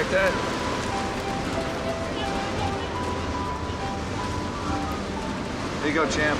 like that? Here you go, champ.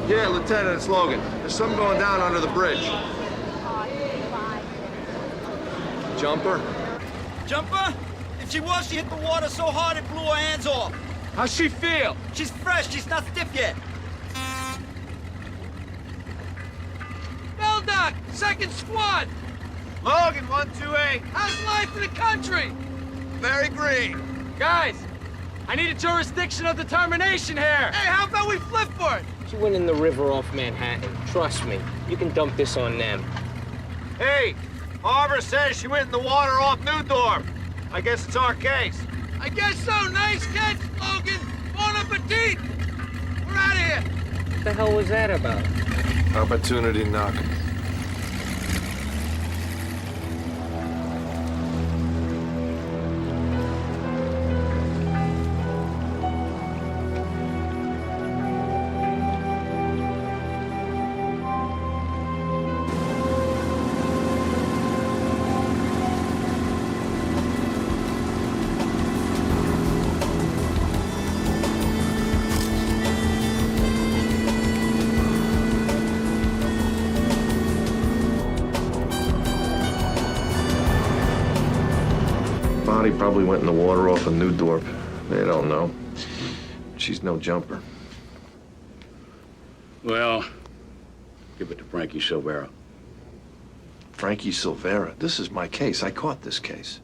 Yeah, Lieutenant, it's Logan. There's something going down under the bridge. Jumper? Jumper? If she was, she hit the water so hard it blew her hands off. How's she feel? She's fresh. She's not stiff yet. Beldock, second squad. Logan, 128. How's life in the country? Very green. Guys, I need a jurisdiction of determination here. Hey, how about we flip for it? She went in the river off Manhattan. Trust me, you can dump this on them. Hey, Harbor says she went in the water off Newdorf. I guess it's our case. I guess so. Nice catch, Logan. Bon appetit. We're out of here. What the hell was that about? Opportunity knock. Body probably went in the water off of Newdorf. They don't know. She's no jumper. Well, give it to Frankie Silvera. Frankie Silvera. This is my case. I caught this case.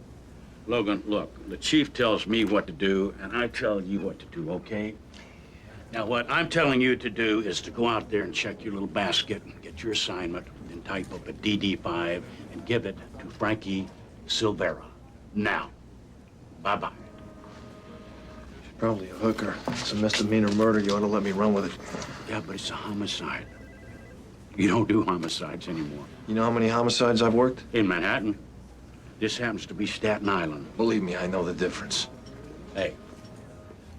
Logan, look, the chief tells me what to do, and I tell you what to do, okay? Now, what I'm telling you to do is to go out there and check your little basket, and get your assignment, and type up a DD5 and give it to Frankie Silvera. Now. Bye-bye. She's probably a hooker. It's a misdemeanor murder. You ought to let me run with it. Yeah, but it's a homicide. You don't do homicides anymore. You know how many homicides I've worked? In Manhattan. This happens to be Staten Island. Believe me, I know the difference. Hey,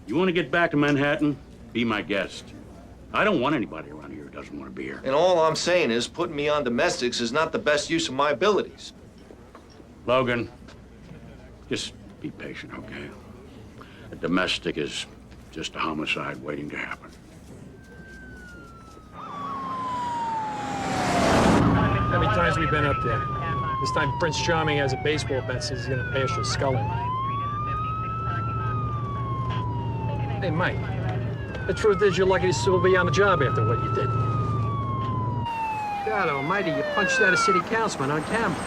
you want to get back to Manhattan? Be my guest. I don't want anybody around here who doesn't want to be here. And all I'm saying is putting me on domestics is not the best use of my abilities. Logan, just be patient, okay? A domestic is just a homicide waiting to happen. How many times we've been up there? This time Prince Charming has a baseball bat, says he's gonna bash your skull in. Hey, Mike, the truth is you're lucky to still be on the job after what you did. God almighty, you punched out a city councilman on camera.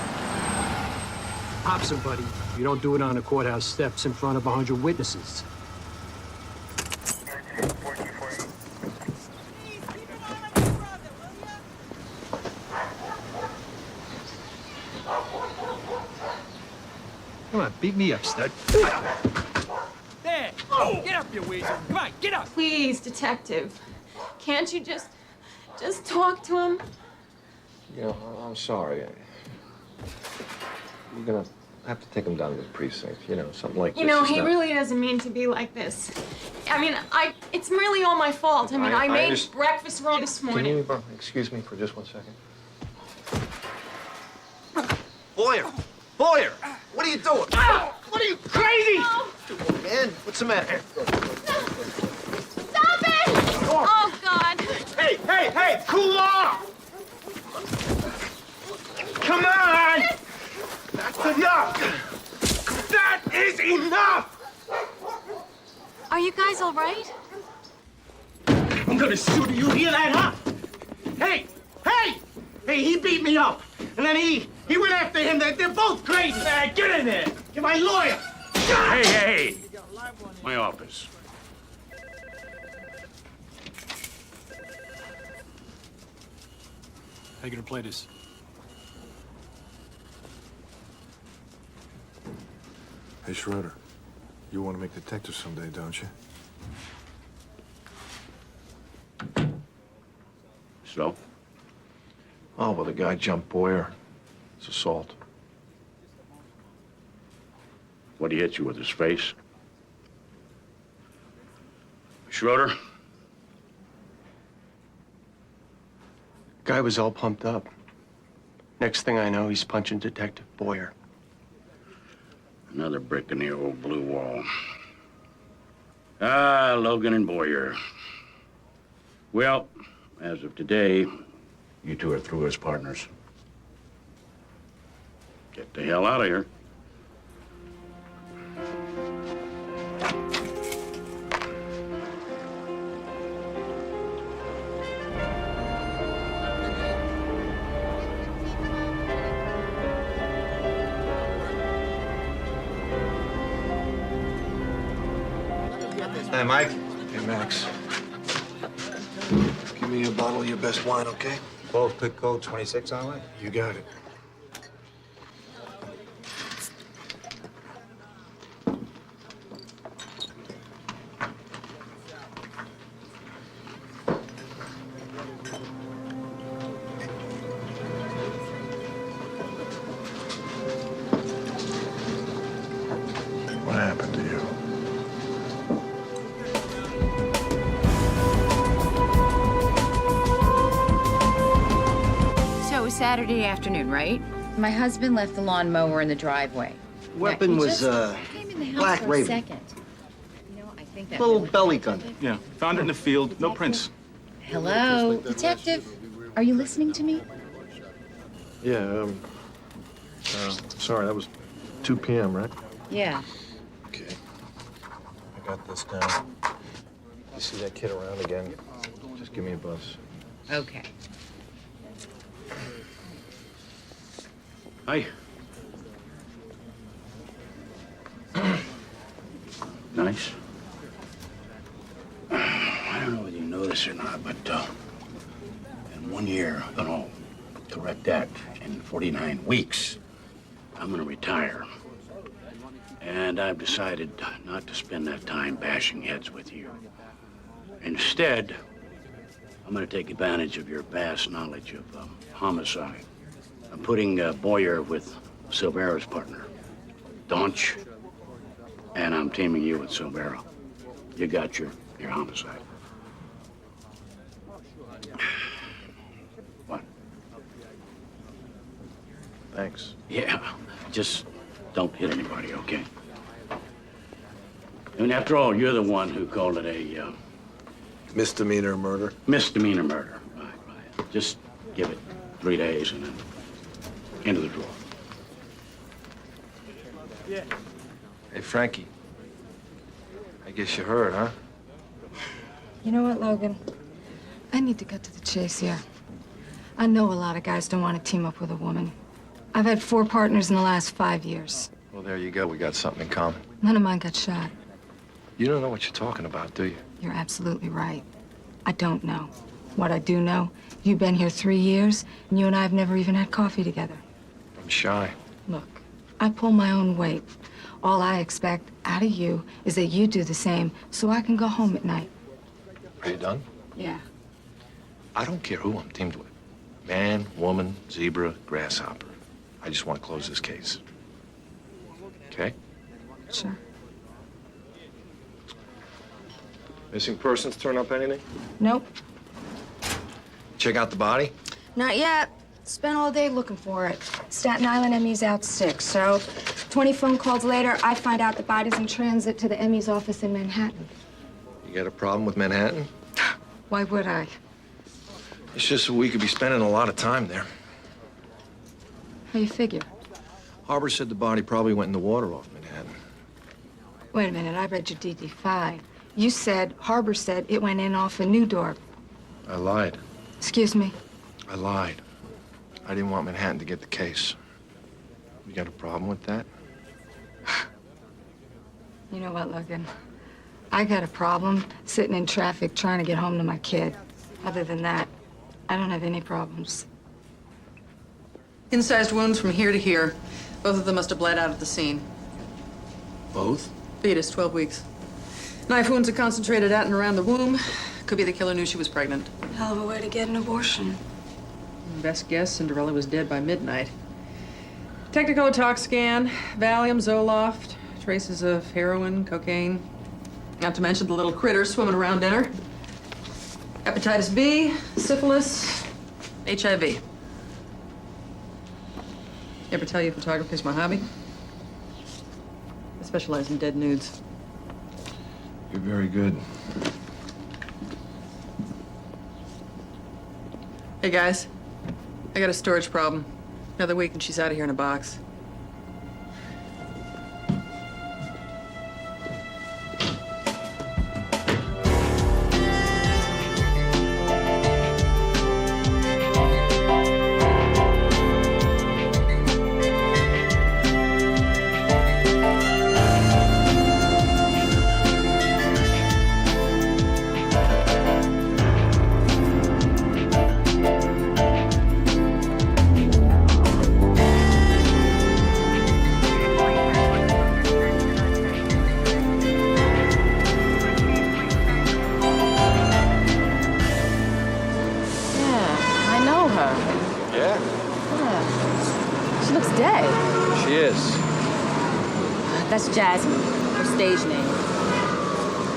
Pop somebody, you don't do it on the courthouse steps in front of 100 witnesses. Come on, beat me up, stud. There. Get up, you weasel. Come on, get up. Please, detective. Can't you just talk to him? You know, I'm sorry. You're gonna have to take him down to the precinct. You know, something like this. You know, is he not... really doesn't mean to be like this. I mean, it's really all my fault. I mean, I made breakfast wrong this morning. Can you excuse me for just 1 second? Boyer! Boyer! What are you doing? Oh! What are you, crazy? No. Man, what's the matter? Stop it! Oh, God. Hey, hey, hey! Cool off! Come on! That's enough! That is enough! Are you guys all right? I'm gonna shoot you. You hear that, huh? Hey! Hey! Hey, he beat me up. And then he went after him. They're both crazy. Get in there. Get my lawyer. Hey, hey! My office. How you gonna play this? Hey, Schroeder, you want to make detective someday, don't you? So? Oh, well, the guy jumped Boyer. It's assault. What'd he hit you with, his face? Schroeder? Guy was all pumped up. Next thing I know, he's punching Detective Boyer. Another brick in the old blue wall. Ah, Logan and Boyer. Well, as of today, you two are through as partners. Get the hell out of here. Hey, Mike. Hey, Max. Give me a bottle of your best wine, okay? 12 pick code 26 on it? You got it. What happened to you? So it was Saturday afternoon, right? My husband left the lawnmower in the driveway. Weapon was, Came in the house Black for Raven. a second. You know, I think that little really belly happened. gun. Yeah, found it in the field. No prints. Hello, detective. Are you listening to me? Yeah, sorry, that was 2 p.m., right? Yeah. Okay. I got this down. You see that kid around again, just give me a buzz. Okay. Hi. Nice. I don't know whether you know this or not, but in 1 year, no, correct that, in 49 weeks, I'm gonna retire. And I've decided not to spend that time bashing heads with you. Instead, I'm gonna take advantage of your vast knowledge of homicide. I'm putting Boyer with Silvera's partner, Donch, and I'm teaming you with Silvera. You got your homicide. What? Thanks. Yeah, just don't hit anybody, okay? And after all, you're the one who called it a Misdemeanor murder. misdemeanor murder. Right. Just give it 3 days and then into the drawer. Hey, Frankie. I guess you heard, huh? You know what, Logan? I need to cut to the chase here. I know a lot of guys don't want to team up with a woman. I've had 4 partners in the last 5 years. Well, there you go. We got something in common. None of mine got shot. You don't know what you're talking about, do you? You're absolutely right. I don't know. What I do know, you've been here 3 years, and you and I have never even had coffee together. I'm shy. Look, I pull my own weight. All I expect out of you is that you do the same so I can go home at night. Are you done? Yeah. I don't care who I'm teamed with. Man, woman, zebra, grasshopper. I just want to close this case. Okay? Sure. Missing persons turn up anything? Nope. Check out the body? Not yet. Spent all day looking for it. Staten Island ME's out sick, so 20 phone calls later, I find out the body's in transit to the ME's office in Manhattan. You got a problem with Manhattan? Why would I? It's just that we could be spending a lot of time there. How you figure? Harbor said the body probably went in the water off Manhattan. Wait a minute, I read your DD-5. You said, Harbor said it went in off of New Dorp. I lied. Excuse me? I lied. I didn't want Manhattan to get the case. You got a problem with that? You know what, Logan? I got a problem sitting in traffic trying to get home to my kid. Other than that, I don't have any problems. Incised wounds from here to here. Both of them must have bled out at the scene. Both? Fetus, 12 weeks. Knife wounds are concentrated at and around the womb. Could be the killer knew she was pregnant. Hell of a way to get an abortion. Best guess, Cinderella was dead by midnight. Technicolor tox scan, Valium, Zoloft, traces of heroin, cocaine. Not to mention the little critters swimming around in her. Hepatitis B, syphilis, HIV. Ever tell you photography's my hobby? I specialize in dead nudes. You're very good. Hey, guys. I got a storage problem. Another week and she's out of here in a box. She looks dead. She is. That's Jasmine, her stage name.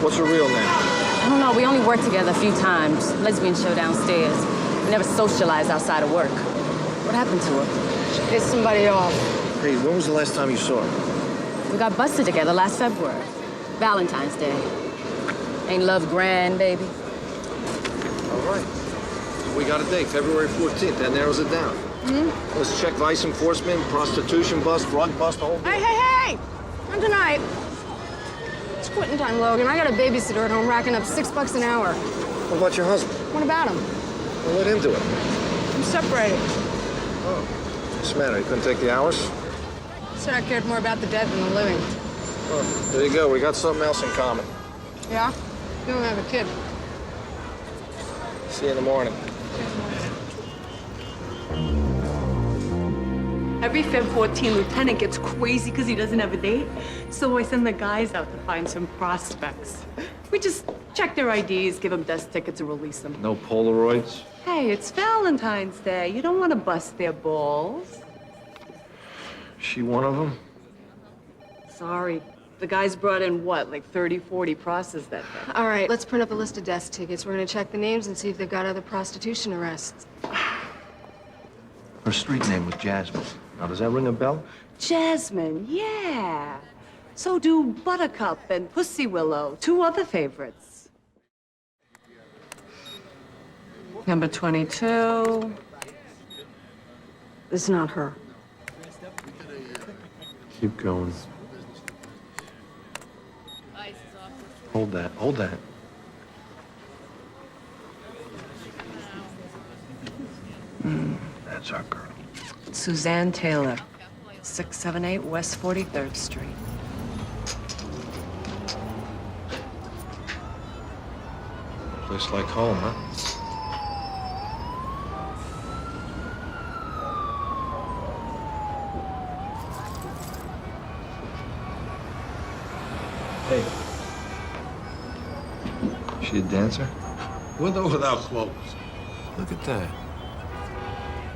What's her real name? I don't know. We only worked together a few times. Lesbian show downstairs. We never socialized outside of work. What happened to her? She pissed somebody off. Hey, when was the last time you saw her? We got busted together last February. Valentine's Day. Ain't love grand, baby? All right. So we got a date, February 14th. That narrows it down. Hmm? Let's check vice enforcement, prostitution bust, drug bust, the whole deal. Hey, hey, hey! Not tonight. It's quitting time, Logan. I got a babysitter at home racking up $6 an hour. What about your husband? What about him? Well, let him do it. I'm separated. Oh. What's the matter? You couldn't take the hours? Said I cared more about the dead than the living. Oh, there you go. We got something else in common. Yeah? You don't have a kid. See you in the morning. Every Feb 14, Lieutenant gets crazy because he doesn't have a date. So I send the guys out to find some prospects. We just check their IDs, give them desk tickets, and release them. No Polaroids? Hey, it's Valentine's Day. You don't want to bust their balls. She one of them? Sorry. The guys brought in, what, like 30, 40 process that day? All right, let's print up a list of desk tickets. We're gonna check the names and see if they've got other prostitution arrests. Her street name was Jasmine. Now, does that ring a bell? Jasmine, yeah. So do Buttercup and Pussy Willow, two other favorites. Number 22. It's not her. Keep going. Hold that. Hold that. That's our girl. Suzanne Taylor, 678 West 43rd Street. Place like home, huh? Hey. She a dancer? With or without clothes? Look at that.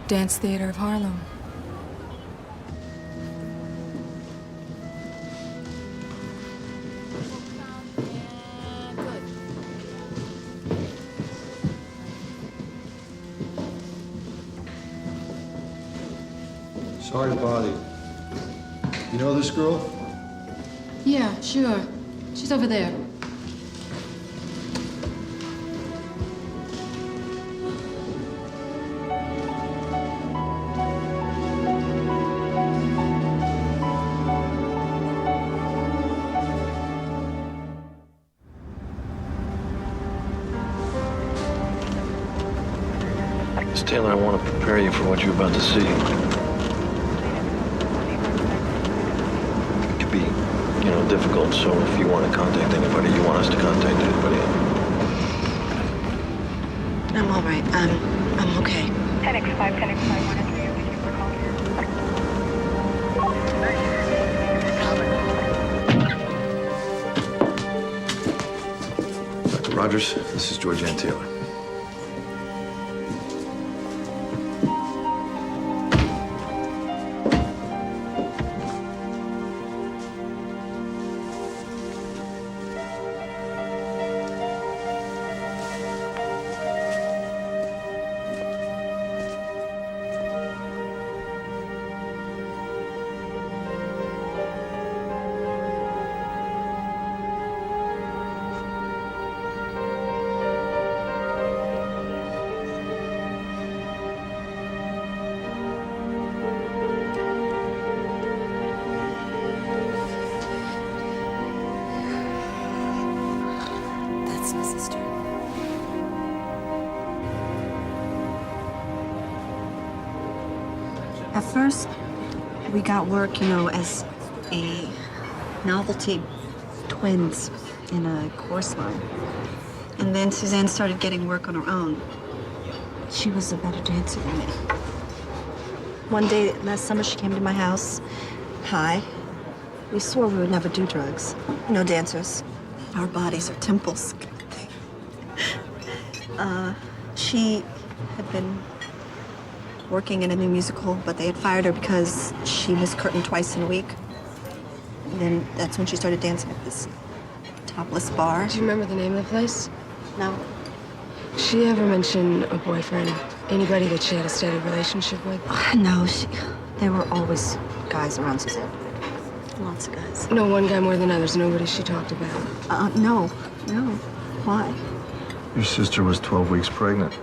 Dance Theater of Harlem. Sorry to bother you. You know this girl? Yeah, sure. She's over there. Miss Taylor, I want to prepare you for what you're about to see. It could be, difficult, so if you want to contact anybody, you want us to contact anybody. I'm all right. I'm okay. 10x5, 10x5, 1 3, thank you for calling. Rogers. This is George Taylor. That's my sister. At first, we got work, as a novelty twins in a chorus line. And then Suzanne started getting work on her own. She was a better dancer than me. One day last summer, she came to my house. Hi. We swore we would never do drugs. No dancers. Our bodies are temples. She had been working in a new musical, but they had fired her because she missed curtain twice in a week. And then that's when she started dancing at this topless bar. Do you remember the name of the place? No. Did she ever mention a boyfriend? Anybody that she had a steady relationship with? No, there were always guys around Suzanne. Lots of guys. No one guy more than others. Nobody she talked about. No. Why? Your sister was 12 weeks pregnant.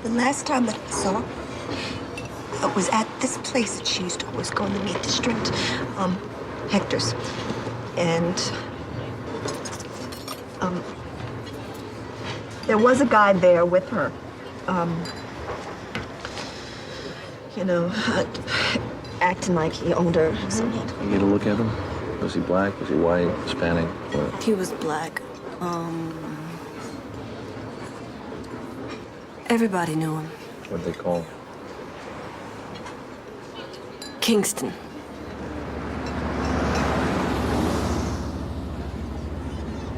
The last time that I saw her, it was at this place that she used to always go in the meat district, Hector's. And, there was a guy there with her. Acting like he owned her or something. You get a look at him? Was he black? Was he white? Hispanic? What? He was black. Everybody knew him. What'd they call him? Kingston.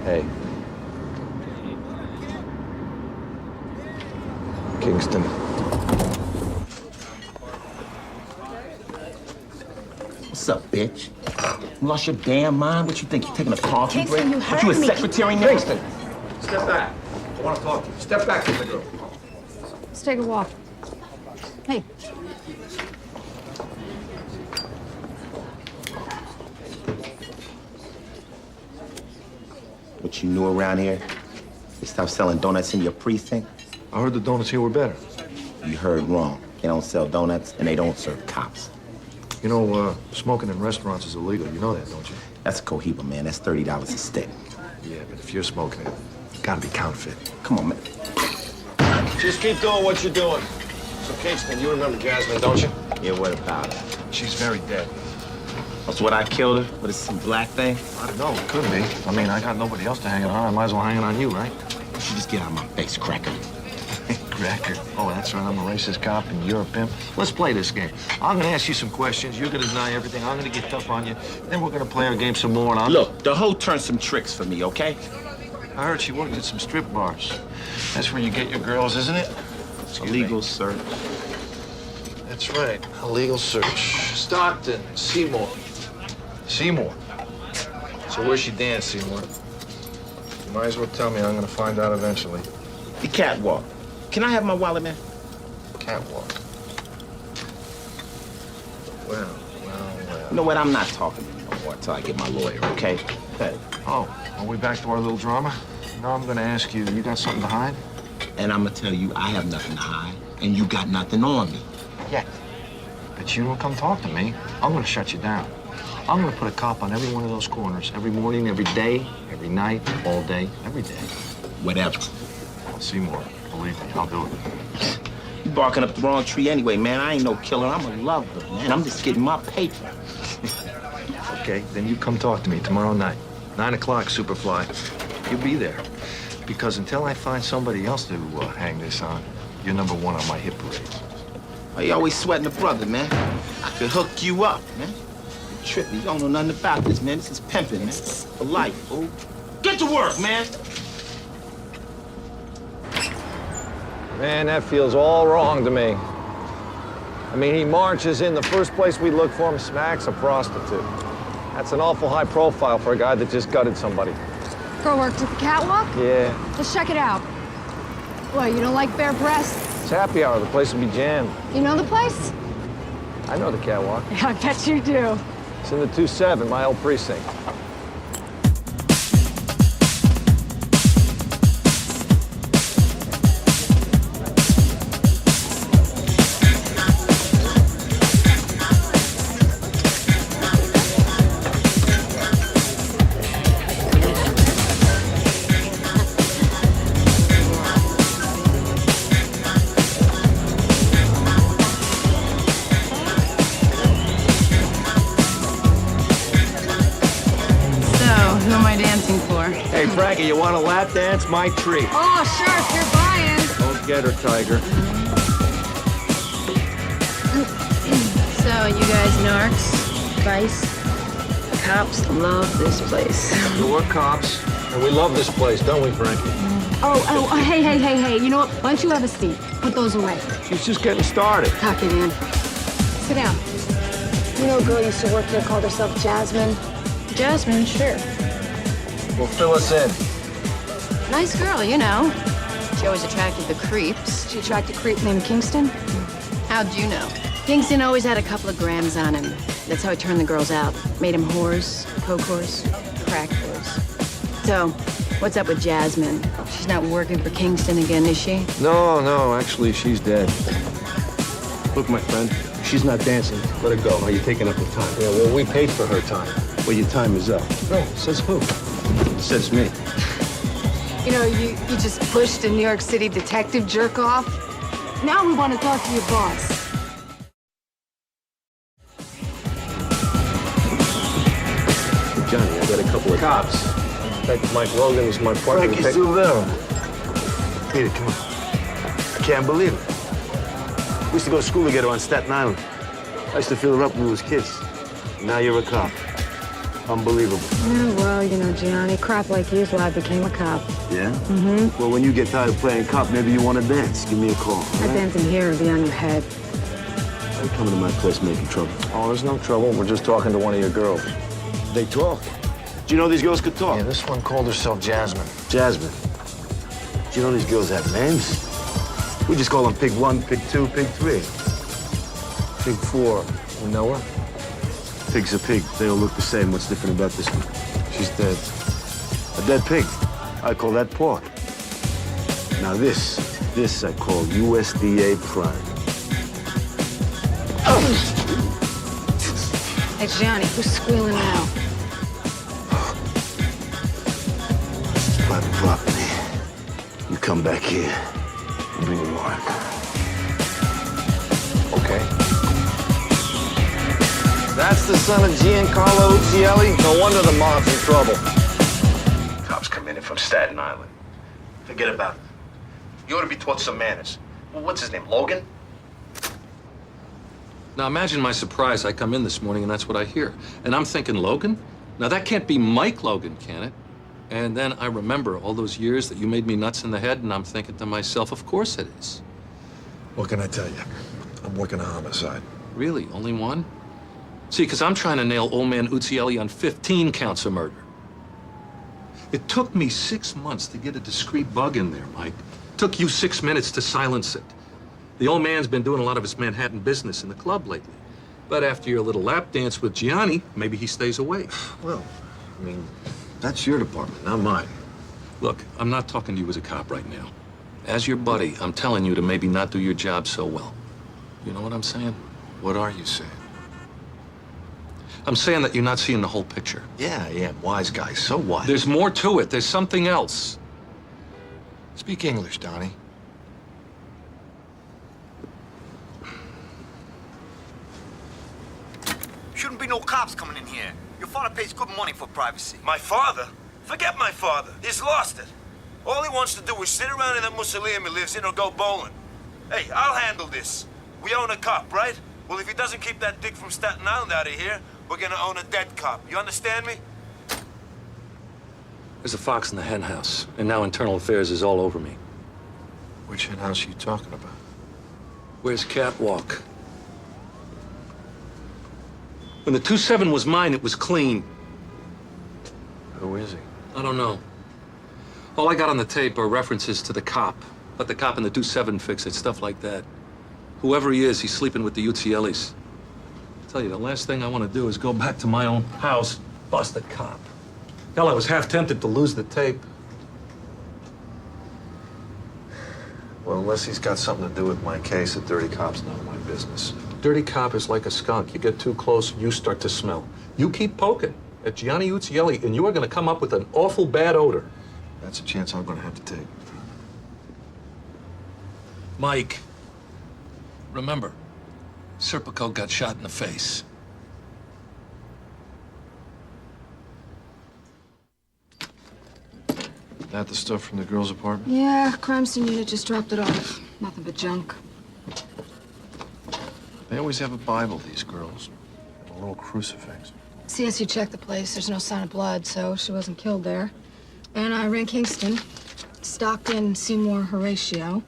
Hey. Kingston. What's up, bitch? You lost your damn mind? What you think? You taking a coffee break? Kingston, you What, you a heard me. secretary now? Kingston, step back. I want to talk to you. Step back from the girl. Let's take a walk. Hey. What you knew around here? They stopped selling donuts in your precinct? I heard the donuts here were better. You heard wrong. They don't sell donuts, and they don't serve cops. You know, smoking in restaurants is illegal. You know that, don't you? That's a cohiba, man. That's $30 a stick. Yeah, but if you're smoking it, it's gotta be counterfeit. Come on, man. Just keep doing what you're doing. So, Kingston, you remember Jasmine, don't you? Yeah, what about her? She's very dead. That's what I killed her? What is some black thing? I don't know. It could be. I mean, I got nobody else to hang it on. I might as well hang it on you, right? You should just get out of my face, cracker. Cracker. Oh, that's right. I'm a racist cop and you're a pimp. Let's play this game. I'm gonna ask you some questions. You're gonna deny everything. I'm gonna get tough on you. Then we're gonna play our game some more. And Look, the hoe turned some tricks for me, okay? I heard she worked at some strip bars. That's where you get your girls, isn't it? Illegal search. That's right. Illegal search. Stockton, Seymour. Seymour. So where's she dance, Seymour? You might as well tell me. I'm gonna find out eventually. The catwalk. Can I have my wallet, man? Catwalk. Well. You know what? I'm not talking to you no more until I get my lawyer, okay? Hey. Oh, are we back to our little drama? No, I'm gonna ask you, you got something to hide? And I'm gonna tell you I have nothing to hide, and you got nothing on me. Yeah. But you don't come talk to me. I'm gonna shut you down. I'm gonna put a cop on every one of those corners, every morning, every day, every night, all day, every day. Whatever. Seymour, believe me, I'll do it. You barking up the wrong tree anyway, man. I ain't no killer. I'm a lover, man. I'm just getting my paper. Okay, then you come talk to me tomorrow night. 9 o'clock, Superfly. You'll be there. Because until I find somebody else to hang this on, you're number one on my hit parade. Why you always sweating a brother, man? I could hook you up, man. You tripping. You don't know nothing about this, man. This is pimping, man. For life, fool. Get to work, man. Man, that feels all wrong to me. I mean, he marches in, the first place we look for him, smacks a prostitute. That's an awful high profile for a guy that just gutted somebody. Girl worked at the catwalk? Yeah. Let's check it out. What, you don't like bare breasts? It's happy hour, the place will be jammed. You know the place? I know the catwalk. Yeah, I bet you do. It's in the 2-7, my old precinct. Hey, Frankie, you want a lap dance? My treat. Oh, sure, if you're buying. Don't get her, Tiger. So, you guys narcs, vice, cops love this place. We're cops, and we love this place, don't we, Frankie? Oh, hey. You know what? Why don't you have a seat? Put those away. She's just getting started. Tuck it in. Sit down. You know a girl used to work here called herself Jasmine? Jasmine, sure. Well, fill us in. Nice girl, you know. She always attracted the creeps. She attracted a creep named Kingston? How'd you know? Kingston always had a couple of grams on him. That's how he turned the girls out. Made them whores, coke whores, crack whores. So, what's up with Jasmine? She's not working for Kingston again, is she? No, actually, she's dead. Look, my friend, she's not dancing. Let her go. Are you taking up the time? Yeah, well, we paid for her time. Well, your time is up. No, says who? Says me. You know, you just pushed a New York City detective jerk off. Now we want to talk to your boss. Johnny, I got a couple of cops. Detective Mike Logan is my partner. Frankie's still there. Peter, come on. I can't believe it. We used to go to school together on Staten Island. I used to fill her up when we was kids. Now you're a cop. Unbelievable. Yeah, well, you know, Gianni, crap like you is why I became a cop. Yeah? Mm-hmm. Well, when you get tired of playing cop, maybe you want to dance. Give me a call. That dancing here will be on your head. Are you coming to my place making trouble? Oh, there's no trouble. We're just talking to one of your girls. They talk. Do you know these girls could talk? Yeah, this one called herself Jasmine. Jasmine. Do you know these girls have names? We just call them Pig 1, Pig 2, Pig 3. Pig 4. You know her? Pig's a pig. They all look the same. What's different about this one? She's dead. A dead pig. I call that pork. Now this I call USDA prime. Hey, Gianni, who's squealing now? This is private property. You come back here and bring a warrant. Okay. That's the son of Giancarlo Uzzielli? No wonder the mob's in trouble. Cops come in from Staten Island. Forget about it. You ought to be taught some manners. Well, what's his name, Logan? Now imagine my surprise. I come in this morning and that's what I hear. And I'm thinking, Logan? Now that can't be Mike Logan, can it? And then I remember all those years that you made me nuts in the head, and I'm thinking to myself, of course it is. What can I tell you? I'm working a homicide. Really? Only one? See, because I'm trying to nail old man Uzzielli on 15 counts of murder. It took me 6 months to get a discreet bug in there, Mike. Took you 6 minutes to silence it. The old man's been doing a lot of his Manhattan business in the club lately. But after your little lap dance with Gianni, maybe he stays away. Well, I mean, that's your department, not mine. Look, I'm not talking to you as a cop right now. As your buddy, I'm telling you to maybe not do your job so well. You know what I'm saying? What are you saying? I'm saying that you're not seeing the whole picture. Yeah, wise guy. So what? There's more to it. There's something else. Speak English, Donnie. Shouldn't be no cops coming in here. Your father pays good money for privacy. My father? Forget my father. He's lost it. All he wants to do is sit around in that mausoleum he lives in or go bowling. Hey, I'll handle this. We own a cop, right? Well, if he doesn't keep that dick from Staten Island out of here, we're gonna own a dead cop. You understand me? There's a fox in the hen house, and now internal affairs is all over me. Which hen house are you talking about? Where's Catwalk? When the 2-7 was mine, it was clean. Who is he? I don't know. All I got on the tape are references to the cop. Let the cop in the 2-7 fix it, stuff like that. Whoever he is, he's sleeping with the Uccellis. I tell you, the last thing I want to do is go back to my own house, bust a cop. Hell, I was half tempted to lose the tape. Well, unless he's got something to do with my case, a dirty cop's none of my business. Dirty cop is like a skunk. You get too close, you start to smell. You keep poking at Gianni Uccelli, and you are going to come up with an awful bad odor. That's a chance I'm going to have to take. Mike, remember, Serpico got shot in the face. That the stuff from the girl's apartment? Yeah, crime scene unit just dropped it off. Nothing but junk. They always have a Bible, these girls. And a little crucifix. CSU checked the place. There's no sign of blood, so she wasn't killed there. And I ran Kingston, Stockton, Seymour, Horatio.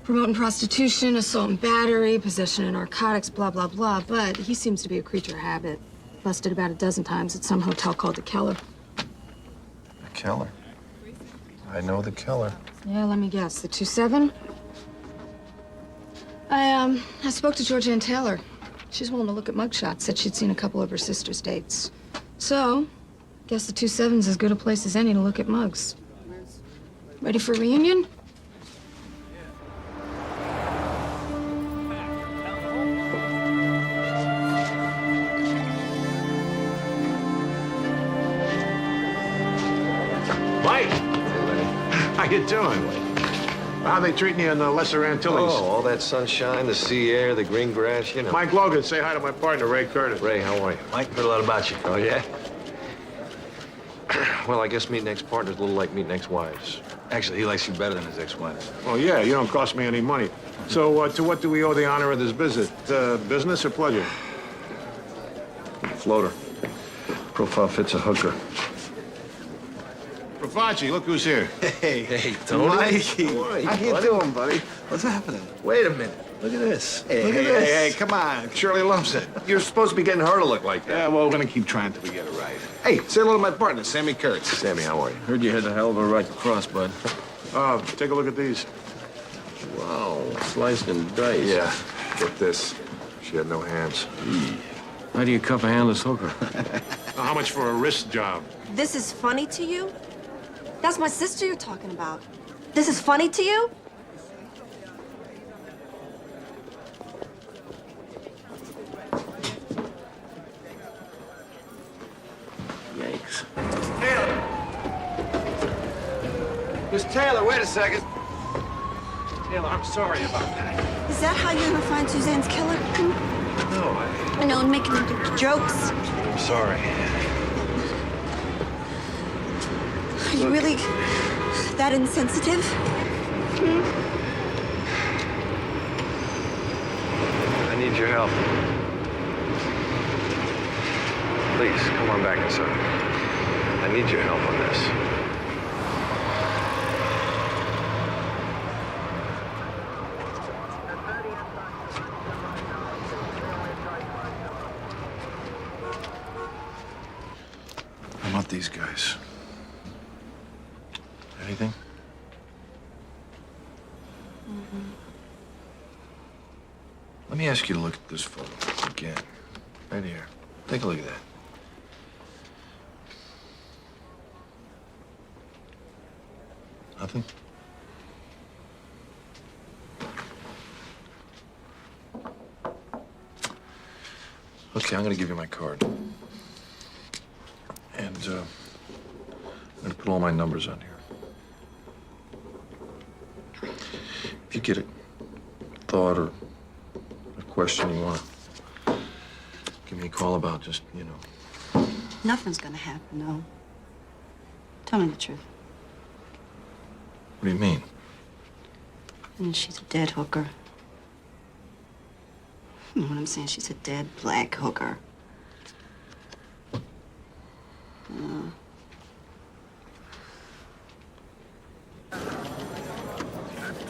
Promoting prostitution, assault and battery, possession of narcotics, blah, blah, blah. But he seems to be a creature of habit. Busted about a dozen times at some hotel called the Keller. The Keller? I know the Keller. Yeah, let me guess. The 2-7? I spoke to Georgianne Taylor. She's willing to look at mugshots. Said she'd seen a couple of her sister's dates. So, guess the 2-7's as good a place as any to look at mugs. Ready for a reunion? Mike! How you doing? How they treating you in the Lesser Antilles? Oh, all that sunshine, the sea air, the green grass, you know. Mike Logan, say hi to my partner, Ray Curtis. Ray, how are you? Mike, heard a lot about you. Oh, yeah? Well, I guess meeting ex-partners a little like meeting ex-wives. Actually, he likes you better than his ex-wives. Oh, yeah, you don't cost me any money. So, to what do we owe the honor of this visit? Business or pleasure? Floater. Profile fits a hooker. Profaci, look who's here. Hey, Tony. Mikey. How you doing, buddy? What's happening? Wait a minute. Look at this. Hey, Look at hey, this. hey, come on. Shirley loves it. You're supposed to be getting her to look like that. Yeah, well, we're gonna keep trying till we get it right. Hey, say hello to my partner, Sammy Kurtz. Sammy, how are you? Heard you had a hell of a right to cross, bud. Oh, take a look at these. Wow, sliced and diced. Yeah, get this. She had no hands. How do you cuff a handless hooker? How much for a wrist job? This is funny to you? That's my sister you're talking about. This is funny to you? Yikes. Taylor! Miss Taylor, wait a second. Taylor, I'm sorry about that. Is that how you're gonna find Suzanne's killer? No, I know, I'm making jokes. I'm sorry. Are you really that insensitive? I need your help. Please, come on back inside. I need your help on this. How about these guys? Anything? Let me ask you to look at this photo again. Right here. Take a look at that. Nothing? Okay, I'm gonna give you my card. And, I'm gonna put all my numbers on here. If you get a thought or a question you want to give me a call about, just, you know. Nothing's gonna happen, no. Tell me the truth. What do you mean? And she's a dead hooker. You know what I'm saying? She's a dead black hooker.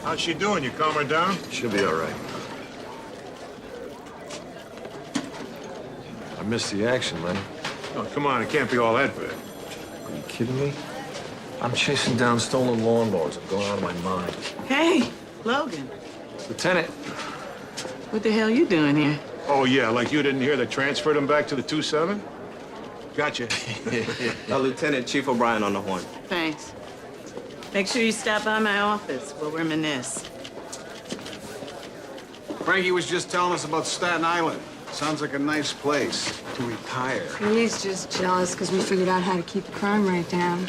How's she doing? You calm her down? She'll be all right. I missed the action, Lenny. Oh, come on. It can't be all that bad. Are you kidding me? I'm chasing down stolen lawnmowers. I'm going out of my mind. Hey, Logan. Lieutenant. What the hell you doing here? Oh, yeah, like you didn't hear they transferred him back to the 2-7? Gotcha. Lieutenant Chief O'Brien on the horn. Thanks. Make sure you stop by my office. We'll reminisce. Frankie was just telling us about Staten Island. Sounds like a nice place to retire. He's just jealous because we figured out how to keep the crime rate down.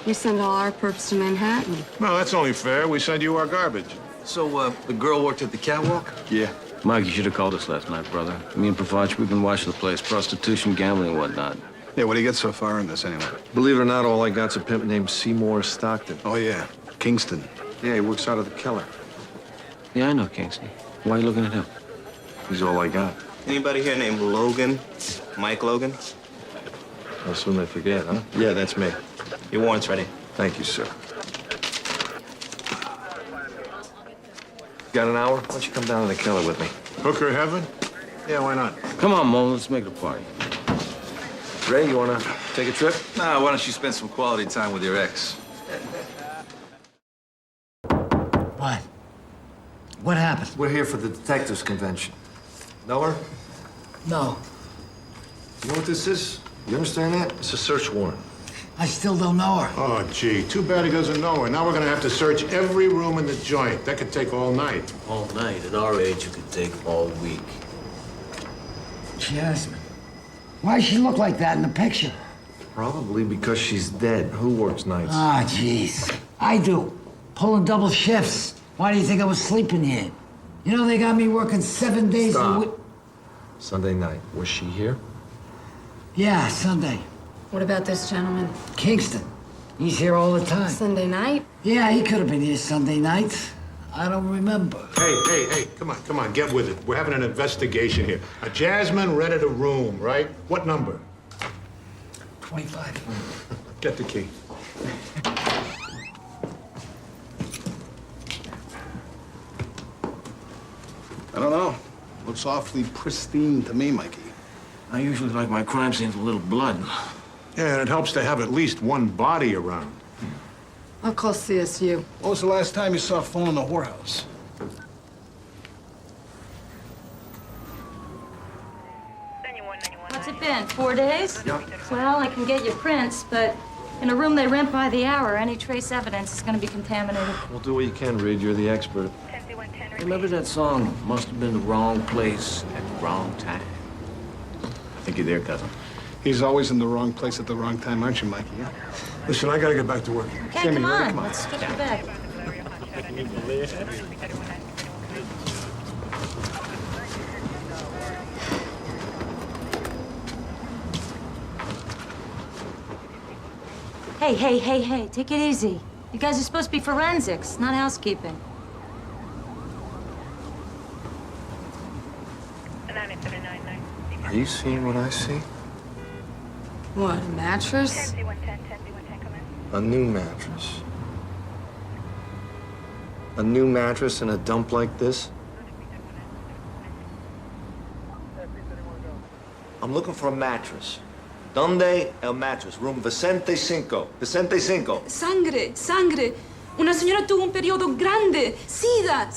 We send all our perps to Manhattan. No, that's only fair. We send you our garbage. So, the girl worked at the catwalk? Yeah. Mike, you should have called us last night, brother. Me and Pravach, we've been watching the place. Prostitution, gambling, whatnot. Yeah, what do you get so far in this, anyway? Believe it or not, all I got's a pimp named Seymour Stockton. Oh, yeah. Kingston. Yeah, he works out of the Keller. Yeah, I know Kingston. Why are you looking at him? He's all I got. Anybody here named Logan? Mike Logan? How soon they forget, huh? Yeah, that's me. Your warrant's ready. Thank you, sir. Got an hour? Why don't you come down to the Keller with me? Hooker heaven? Yeah, why not? Come on, Mo, let's make it a party. Ray, you wanna take a trip? Nah, why don't you spend some quality time with your ex? What? What happened? We're here for the detectives convention. Know her? No. You know what this is? You understand that? It's a search warrant. I still don't know her. Oh, gee. Too bad he doesn't know her. Now we're gonna have to search every room in the joint. That could take all night. All night. At our age, it could take all week. Jasmine. Why does she look like that in the picture? Probably because she's dead. Who works nights? Ah, jeez. I do. Pulling double shifts. Why do you think I was sleeping here? You know, they got me working 7 days a week. Sunday night. Was she here? Yeah, Sunday. What about this gentleman? Kingston. He's here all the time. Sunday night? Yeah, he could have been here Sunday night. I don't remember. Hey, come on, get with it. We're having an investigation here. Jasmine rented a room, right? What number? 25. Get the key. I don't know. Looks awfully pristine to me, Mikey. I usually like my crime scenes with a little blood. Yeah, and it helps to have at least one body around. I'll call CSU. When was the last time you saw a phone in the whorehouse? What's it been, 4 days? Yep. Well, I can get you prints, but in a room they rent by the hour, any trace evidence is going to be contaminated. Well, do what you can, Reed. You're the expert. Remember that song, Must Have Been the Wrong Place at the Wrong Time? I think you're there, cousin. He's always in the wrong place at the wrong time, aren't you, Mikey? Yeah? Listen, I gotta get back to work. Okay, Sammy, come ready? on. Come on. Let's strip the bag. Hey, take it easy. You guys are supposed to be forensics, not housekeeping. Are you seeing what I see? What, a mattress? A new mattress. A new mattress in a dump like this? I'm looking for a mattress. Donde el mattress? Room Vicente Cinco. Vicente Cinco. Sangre. Una señora tuvo un periodo grande. Sida.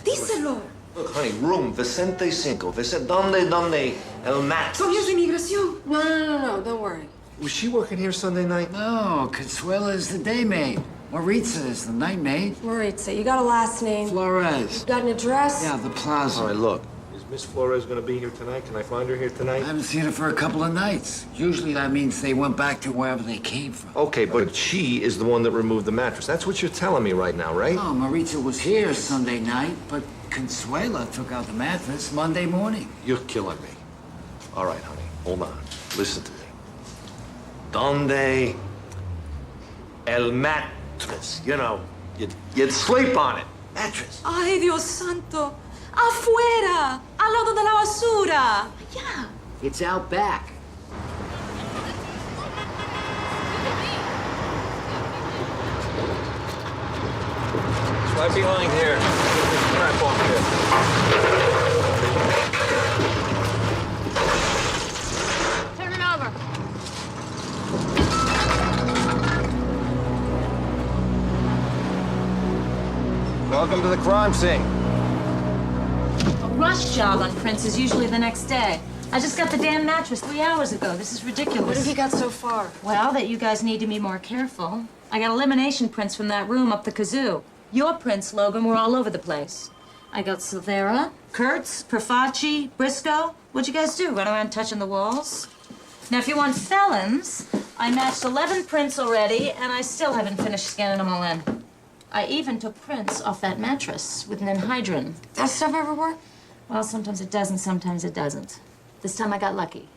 Díselo. Look, honey, room Vicente Cinco. Donde el mattress? Son de inmigración. No, don't worry. Was she working here Sunday night? No, Consuela is the day maid. Maritza is the night maid. Maritza, you got a last name? Flores. You got an address? Yeah, the plaza. All right, look. Is Miss Flores gonna be here tonight? Can I find her here tonight? I haven't seen her for a couple of nights. Usually that means they went back to wherever they came from. Okay, but she is the one that removed the mattress. That's what you're telling me right now, right? Oh, Maritza was here Sunday night, but Consuela took out the mattress Monday morning. You're killing me. All right, honey, hold on. Listen to me. Donde el mattress? You know, you'd sleep on it. Mattress. Ay, Dios santo. Afuera! Al lado de la basura! Yeah, it's out back. It's right behind here. Crap off here. Turn it over. Welcome to the crime scene. A rush job on Prince is usually the next day. I just got the damn mattress 3 hours ago. This is ridiculous. What have you got so far? Well, that you guys need to be more careful. I got elimination prints from that room up the kazoo. Your prints, Logan, were all over the place. I got Silvera, Kurtz, Perfacci, Briscoe. What'd you guys do? Run around touching the walls? Now, if you want felons, I matched 11 prints already, and I still haven't finished scanning them all in. I even took prints off that mattress with an anhydrin. That stuff ever work? Well, sometimes it does and sometimes it doesn't. This time I got lucky.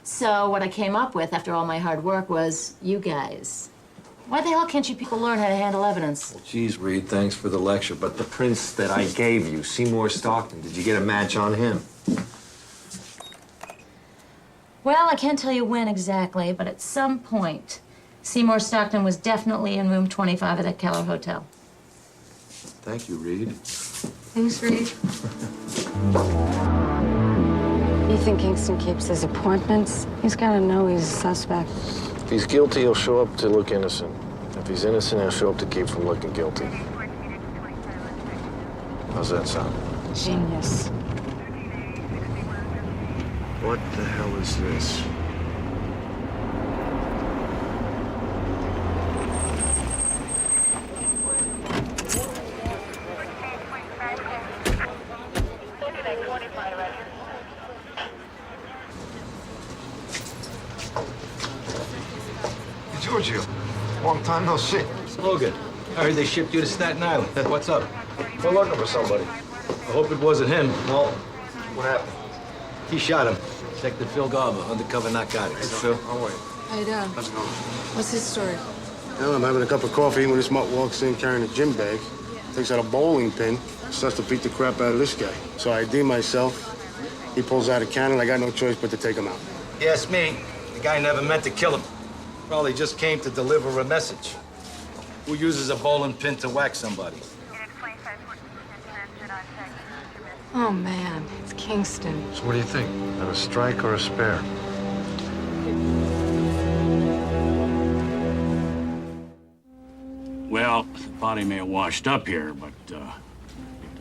So what I came up with after all my hard work was you guys. Why the hell can't you people learn how to handle evidence? Well, geez, Reed, thanks for the lecture, but the prince that I gave you, Seymour Stockton, did you get a match on him? Well, I can't tell you when exactly, but at some point, Seymour Stockton was definitely in room 25 at that Keller Hotel. Thank you, Reed. Thanks, Reed. You think Kingston keeps his appointments? He's gotta know he's a suspect. If he's guilty, he'll show up to look innocent. If he's innocent, he'll show up to keep from looking guilty. How's that sound? Genius. What the hell is this? Giorgio, long time no see. Logan, I heard they shipped you to Staten Island. What's up? We're looking for somebody. I hope it wasn't him. No. What happened? He shot him. Detective Phil Garber, undercover narcotics. Phil, how are you? How you doing? How's it going? What's his story? Well, I'm having a cup of coffee when this mutt walks in carrying a gym bag, takes out a bowling pin, starts to beat the crap out of this guy. So I ID myself. He pulls out a cannon. I got no choice but to take him out. Yes, me. The guy never meant to kill him. Probably just came to deliver a message. Who uses a bowling pin to whack somebody? Oh, man, it's Kingston. So what do you think? That a strike or a spare? Well, the body may have washed up here, but the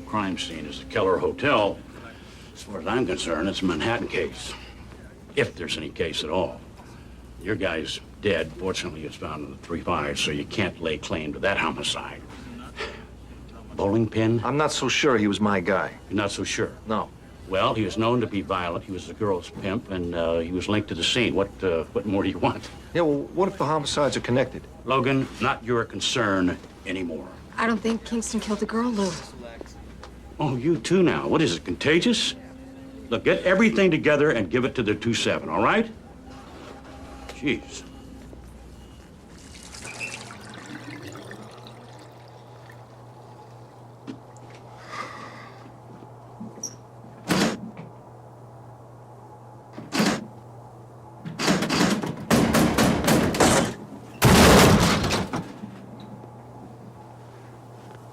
crime scene is the Keller Hotel. As far as I'm concerned, it's a Manhattan case. If there's any case at all. Your guy's dead. Fortunately, it's found in the 3-5, so you can't lay claim to that homicide. Bowling pin? I'm not so sure he was my guy. You're not so sure? No. Well, he was known to be violent. He was the girl's pimp, and he was linked to the scene. What more do you want? Yeah, well, what if the homicides are connected? Logan, not your concern anymore. I don't think Kingston killed the girl, Lou. Oh, you too now. What is it, contagious? Look, get everything together and give it to the 2-7, all right? Jeez.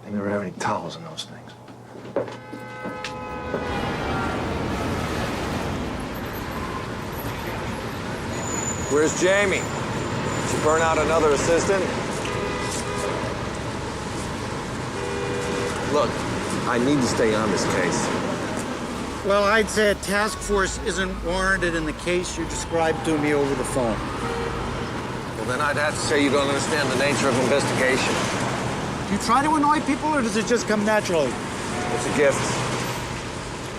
They never have any towels in those things. Where's Jamie? Did you burn out another assistant? Look, I need to stay on this case. Well, I'd say a task force isn't warranted in the case you described to me over the phone. Well, then I'd have to say you don't understand the nature of investigation. Do you try to annoy people, or does it just come naturally? It's a gift.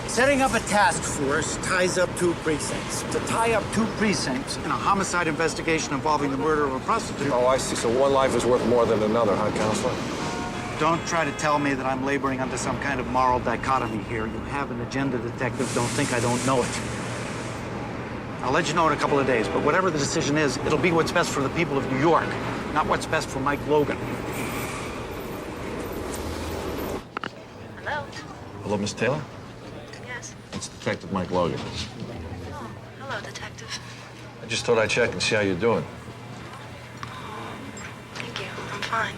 Setting up a task force ties up 2 precincts. To tie up 2 precincts in a homicide investigation involving the murder of a prostitute... Oh, I see. So one life is worth more than another, huh, Counselor? Don't try to tell me that I'm laboring under some kind of moral dichotomy here. You have an agenda, detective. Don't think I don't know it. I'll let you know in a couple of days, but whatever the decision is, it'll be what's best for the people of New York, not what's best for Mike Logan. Hello, Miss Taylor? Detective Mike Logan. Hello, Detective. I just thought I'd check and see how you're doing. Thank you. I'm fine.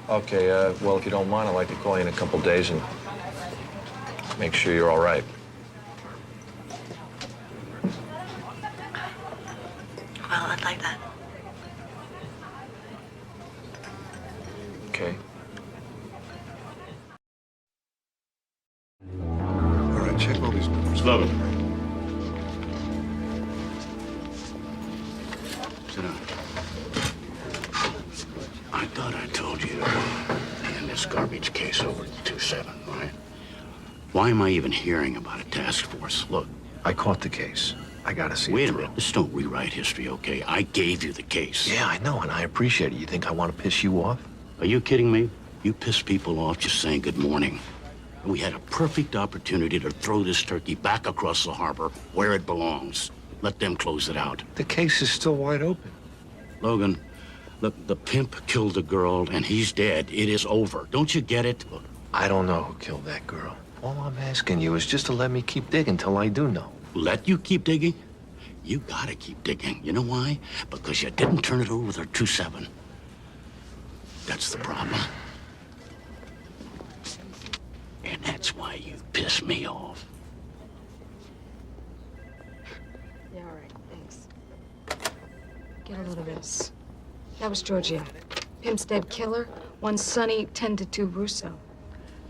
Okay, well, if you don't mind, I'd like to call you in a couple days and make sure you're all right. Well, I'd like that. Okay. All right, check all these numbers. Logan. Sit down. I thought I told you to hand this garbage case over to 2-7, right? Why am I even hearing about a task force? Look. I caught the case. I gotta see Wait it a through. minute. Just don't rewrite history, okay? I gave you the case. Yeah, I know, and I appreciate it. You think I want to piss you off? Are you kidding me? You piss people off just saying good morning. We had a perfect opportunity to throw this turkey back across the harbor where it belongs. Let them close it out. The case is still wide open. Logan, look, the pimp killed the girl and he's dead. It is over. Don't you get it? Look, I don't know who killed that girl. All I'm asking you is just to let me keep digging till I do know. let you keep digging? You gotta keep digging. You know why? Because you didn't turn it over with her 2-7. That's the problem. And that's why you piss me off. Yeah, all right, thanks. Get a load of this. That was Giorgio. Pimp's dead killer, 1 Sonny, 10-2 Russo.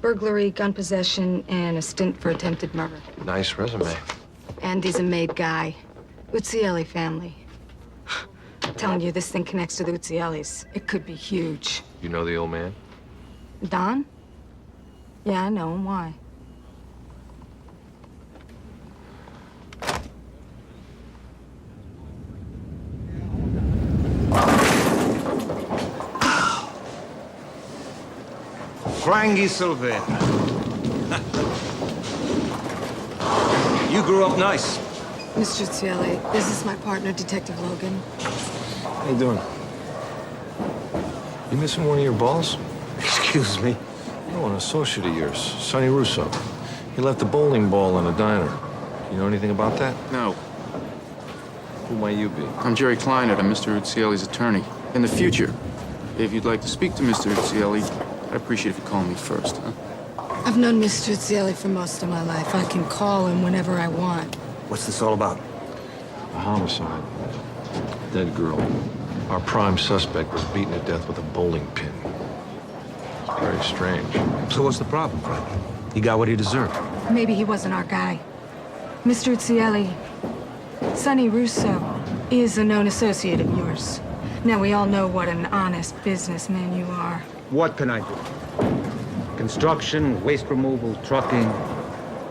Burglary, gun possession, and a stint for attempted murder. Nice resume. Andy's a made guy. Uzzielli family. I'm telling you, this thing connects to the Uzziellis. It could be huge. You know the old man? Don? Yeah, I know him. Why? Frankie Silvera. You grew up nice. Mr. Uzzielli, this is my partner, Detective Logan. How you doing? You missing one of your balls? Excuse me? No, an associate of yours, Sonny Russo. He left a bowling ball in a diner. You know anything about that? No. Who might you be? I'm Jerry Kleinert. I'm Mr. Uzzielli's attorney. In the future, if you'd like to speak to Mr. Uzzielli, I'd appreciate if you call me first, huh? I've known Mr. Uzzielli for most of my life. I can call him whenever I want. What's this all about? A homicide. Dead girl. Our prime suspect was beaten to death with a bowling pin. It's very strange. So what's the problem, Frank? He got what he deserved. Maybe he wasn't our guy. Mr. Uzzielli, Sonny Russo is a known associate of yours. Now, we all know what an honest businessman you are. What can I do? Construction, waste removal, trucking.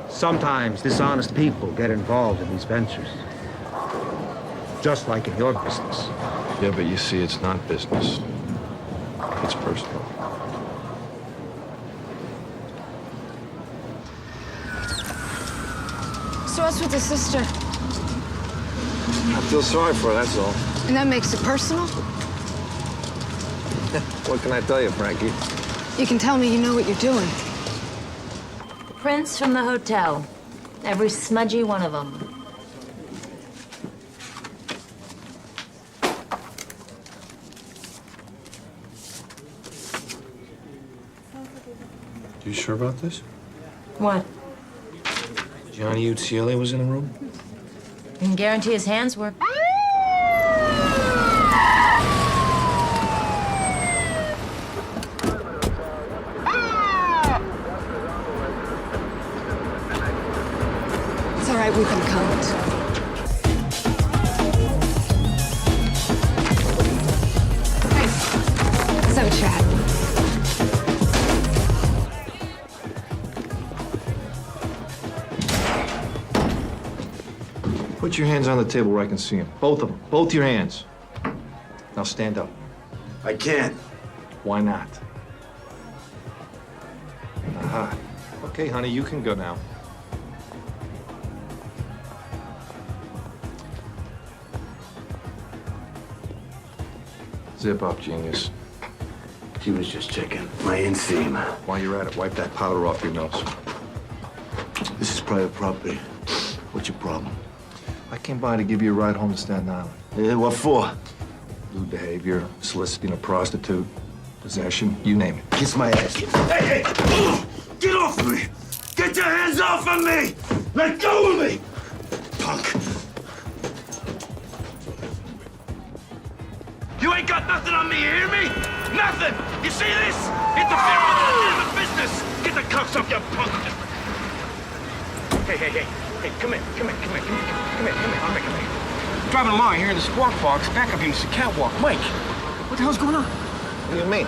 Sometimes dishonest people get involved in these ventures. Just like in your business. Yeah, but you see, it's not business. It's personal. So what's with the sister? I feel sorry for her, that's all. And that makes it personal? What can I tell you, Frankie? You can tell me you know what you're doing. Prints from the hotel. Every smudgy one of them. You sure about this? What? Johnny Uzzielli was in the room? I can guarantee his hands were. It's all right, we can count. Hey, let's have a chat. Put your hands on the table where I can see them. Both of them. Both your hands. Now stand up. I can't. Why not? Aha. Okay, honey, you can go now. Zip up, genius. She was just checking my inseam. While you're at it, wipe that powder off your nose. This is private property. What's your problem? I came by to give you a ride home to Staten Island. Yeah, what for? Lewd behavior, soliciting a prostitute, possession, you name it. Kiss my ass. Hey! Get off of me! Get your hands off of me! Let go of me! Punk! You ain't got nothing on me, you hear me? Nothing! You see this? Interfering with the legitimate business! Get the cuffs off, you punk! Hey, come here. Driving along here in the squawk box, back up here, it's a catwalk. Mike, what the hell's going on? What do you mean?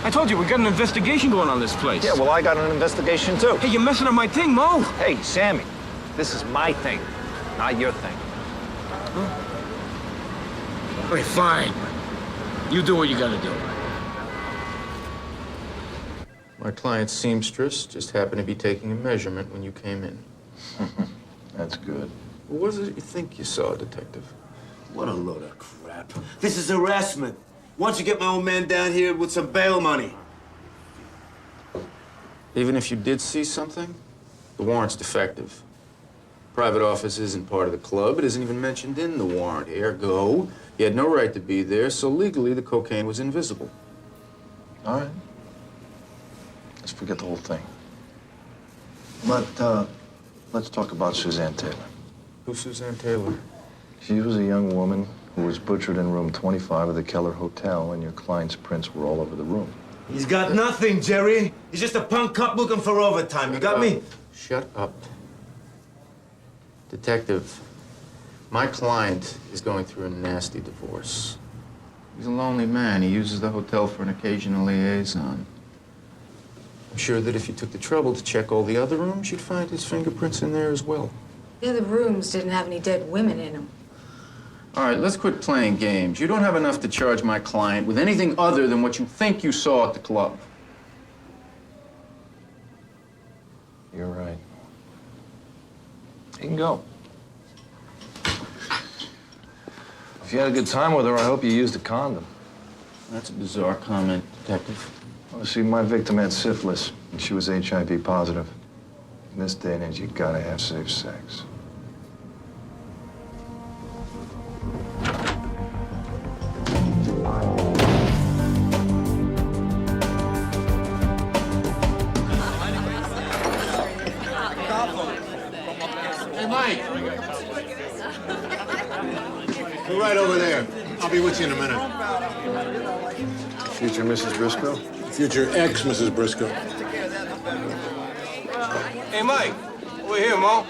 I told you, we got an investigation going on this place. Yeah, well, I got an investigation, too. Hey, you're messing up my thing, Mo. Hey, Sammy, this is my thing, not your thing. Okay, fine. You do what you gotta do. My client's seamstress just happened to be taking a measurement when you came in. That's good. What is it you think you saw, Detective? What a load of crap. This is harassment. Why don't you get my old man down here with some bail money? Even if you did see something, the warrant's defective. Private office isn't part of the club. It isn't even mentioned in the warrant. Ergo, he had no right to be there, so legally the cocaine was invisible. All right. Let's forget the whole thing. Let's talk about Suzanne Taylor. Who's Suzanne Taylor? She was a young woman who was butchered in room 25 of the Keller Hotel, and your client's prints were all over the room. He's got nothing, Jerry. He's just a punk cop looking for overtime. You got me? Shut up. Detective, my client is going through a nasty divorce. He's a lonely man. He uses the hotel for an occasional liaison. I'm sure that if you took the trouble to check all the other rooms, you'd find his fingerprints in there as well. The other rooms didn't have any dead women in them. All right, let's quit playing games. You don't have enough to charge my client with anything other than what you think you saw at the club. You're right. You can go. If you had a good time with her, I hope you used a condom. That's a bizarre comment, Detective. Well, see, my victim had syphilis, and she was HIV positive. In this day and age, you gotta have safe sex. Hey, Mike. You're right over there. I'll be with you in a minute. Future Mrs. Briscoe? Future ex-Mrs. Briscoe. Hey, Mike. Over here, Mo.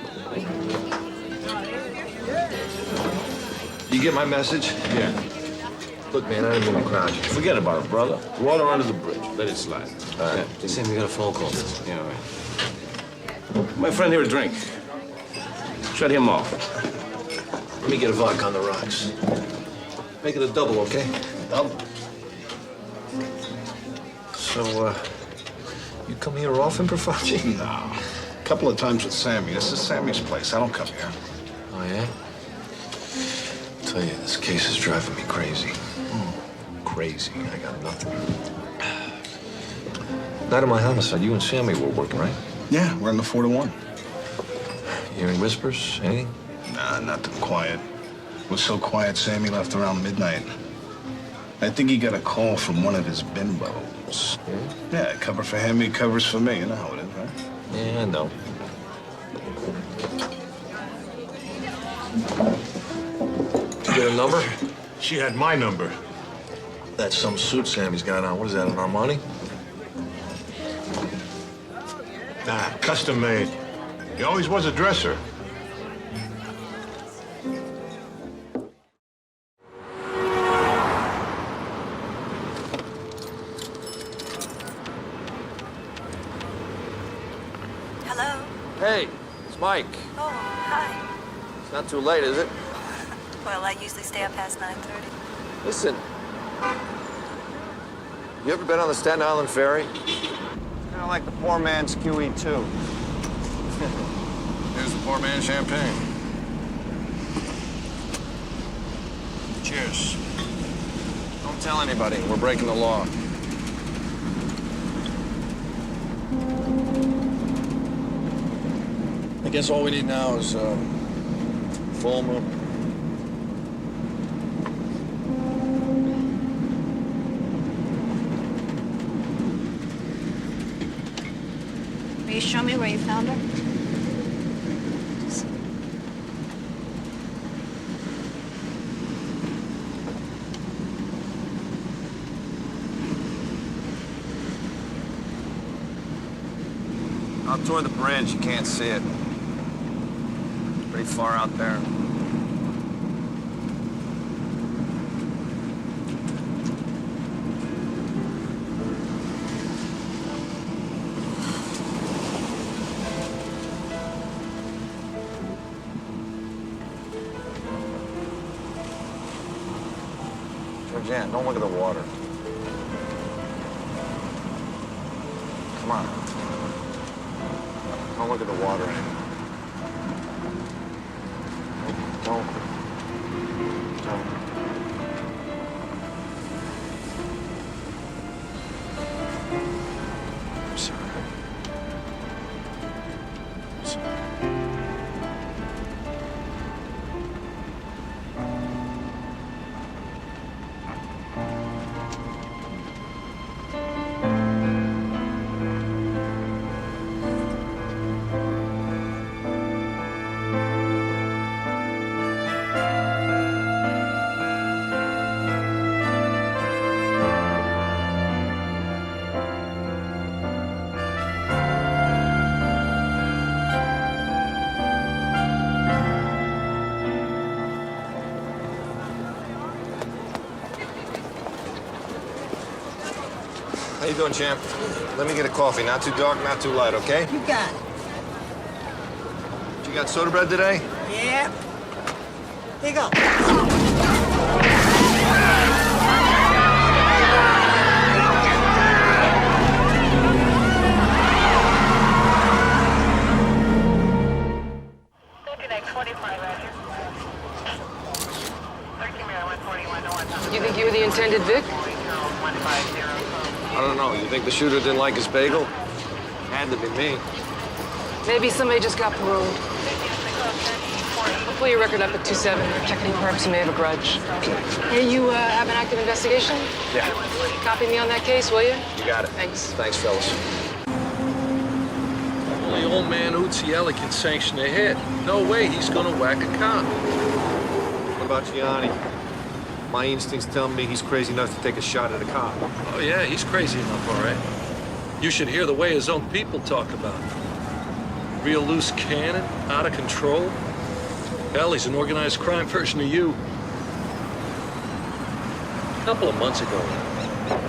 You get my message? Yeah. Look, man, I didn't mean to crowd you. Forget about it, brother. Water under the bridge. Let it slide. All right. They said we got a phone call. Yeah, all right. My friend here a drink. Shut him off. Let me get a vodka on the rocks. Make it a double, okay? Double. So, you come here often, Profaci? No. A couple of times with Sammy. This is Sammy's place. I don't come here. Oh, yeah? I tell you, this case is driving me crazy. Crazy. I got nothing. Night of my homicide, you and Sammy were working, right? Yeah, we're in the 4 to 1. Hearing whispers? Anything? Nah, nothing quiet. It was so quiet, Sammy left around midnight. I think he got a call from one of his bimbos. Yeah, cover for him, he covers for me. You know how it is, right? Yeah, I know. Did you get a number? She had my number. That's some suit Sammy's got on. What is that, an Armani? Nah, custom made. He always was a dresser. Hello? Hey, it's Mike. Oh, hi. It's not too late, is it? Well, I usually stay up past 9:30. Listen. You ever been on the Staten Island ferry? Kind of like the poor man's QE2. Here's the poor man's champagne. Cheers. Don't tell anybody. We're breaking the law. guess all we need now is full moon. Will you show me where you found her? Out toward the bridge, you can't see it. It's pretty far out there. Georgianne, don't look at the water. Come on. Don't look at the water. Don't. I'm sorry. I'm sorry. How you doing, champ? Let me get a coffee. Not too dark, not too light, okay? You got it. You got soda bread today? Yeah. Here you go. You think you were the intended Vic? I don't know. You think the shooter didn't like his bagel? Had to be me. Maybe somebody just got paroled. We'll pull your record up at 2-7. Technical purpose, you may have a grudge. Okay. Hey, you have an active investigation? Yeah. Copy me on that case, will you? You got it. Thanks. Thanks, fellas. Only old man Uzielli can sanction a hit. No way he's gonna whack a cop. What about Gianni? My instincts tell me he's crazy enough to take a shot at a cop. Oh, yeah, he's crazy enough, all right. You should hear the way his own people talk about him. Real loose cannon, out of control. Hell, he's an organized crime version of you. A couple of months ago,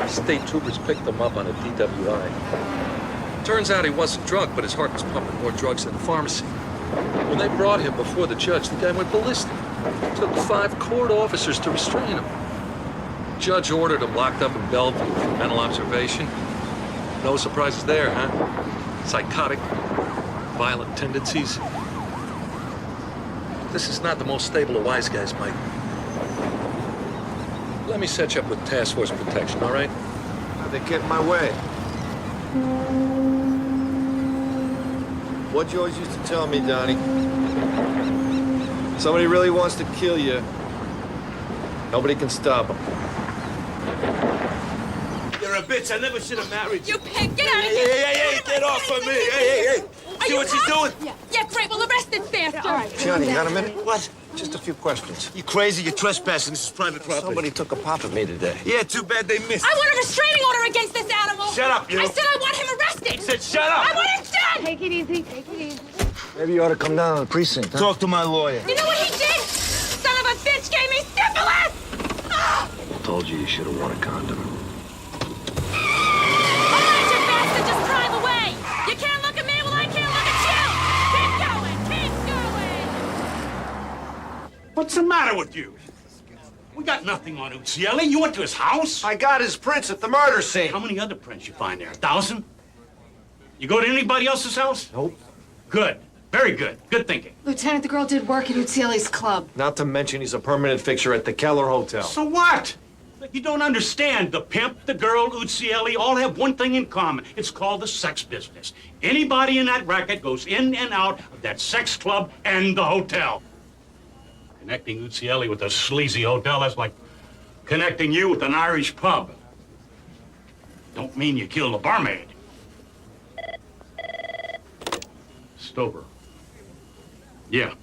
state troopers picked him up on a DWI. Turns out he wasn't drunk, but his heart was pumping more drugs than a pharmacy. When they brought him before the judge, the guy went ballistic. Took 5 court officers to restrain him. Judge ordered him locked up in Bellevue for mental observation. No surprises there, huh? Psychotic, violent tendencies. This is not the most stable of wise guys, Mike. Let me set you up with task force protection, all right? They get in my way. What you always used to tell me, Donnie. Somebody really wants to kill you. Nobody can stop them. You're a bitch. I never should have married you. You pig! Get out of here! Hey, get off of me! Hey! See what she's doing? Yeah, great. We'll arrest it faster. All right. Gianni, you got a minute? What? Just a few questions. You crazy? You're trespassing. This is private property. Somebody took a pop at me today. Yeah, too bad they missed. I want a restraining order against this animal. Shut up, you. I said I want him arrested. I said shut up. I want him dead. Take it easy, take it easy. Maybe you ought to come down to the precinct, huh? Talk to my lawyer. You know what he did? Son of a bitch gave me syphilis! I told you you should have worn a condom. All right, you bastard, just drive away. You can't look at me, well, I can't look at you. Keep going, keep going. What's the matter with you? We got nothing on Uzielli. You went to his house? I got his prints at the murder scene. How many other prints you find there? 1,000? You go to anybody else's house? Nope. Good. Very good. Good thinking. Lieutenant, the girl did work at Uzielli's club. Not to mention he's a permanent fixture at the Keller Hotel. So what? You don't understand. The pimp, the girl, Uzielli, all have one thing in common. It's called the sex business. Anybody in that racket goes in and out of that sex club and the hotel. Connecting Uzielli with a sleazy hotel, that's like connecting you with an Irish pub. Don't mean you killed a barmaid. Stover. Yeah.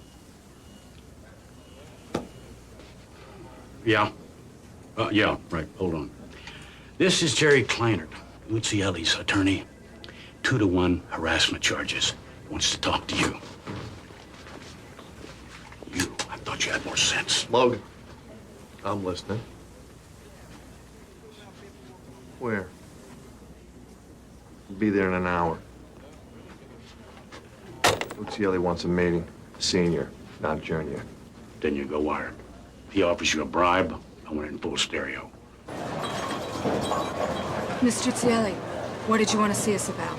Yeah. Yeah, right. Hold on. This is Jerry Kleinert, Uzielli's attorney. 2-to-1 harassment charges. Wants to talk to you. You. I thought you had more sense. Logan, I'm listening. Where? Be there in an hour. Uzielli wants a meeting. Senior, not junior. Then you go wired. If he offers you a bribe, I want it in full stereo. Mr. Uzielli, what did you want to see us about?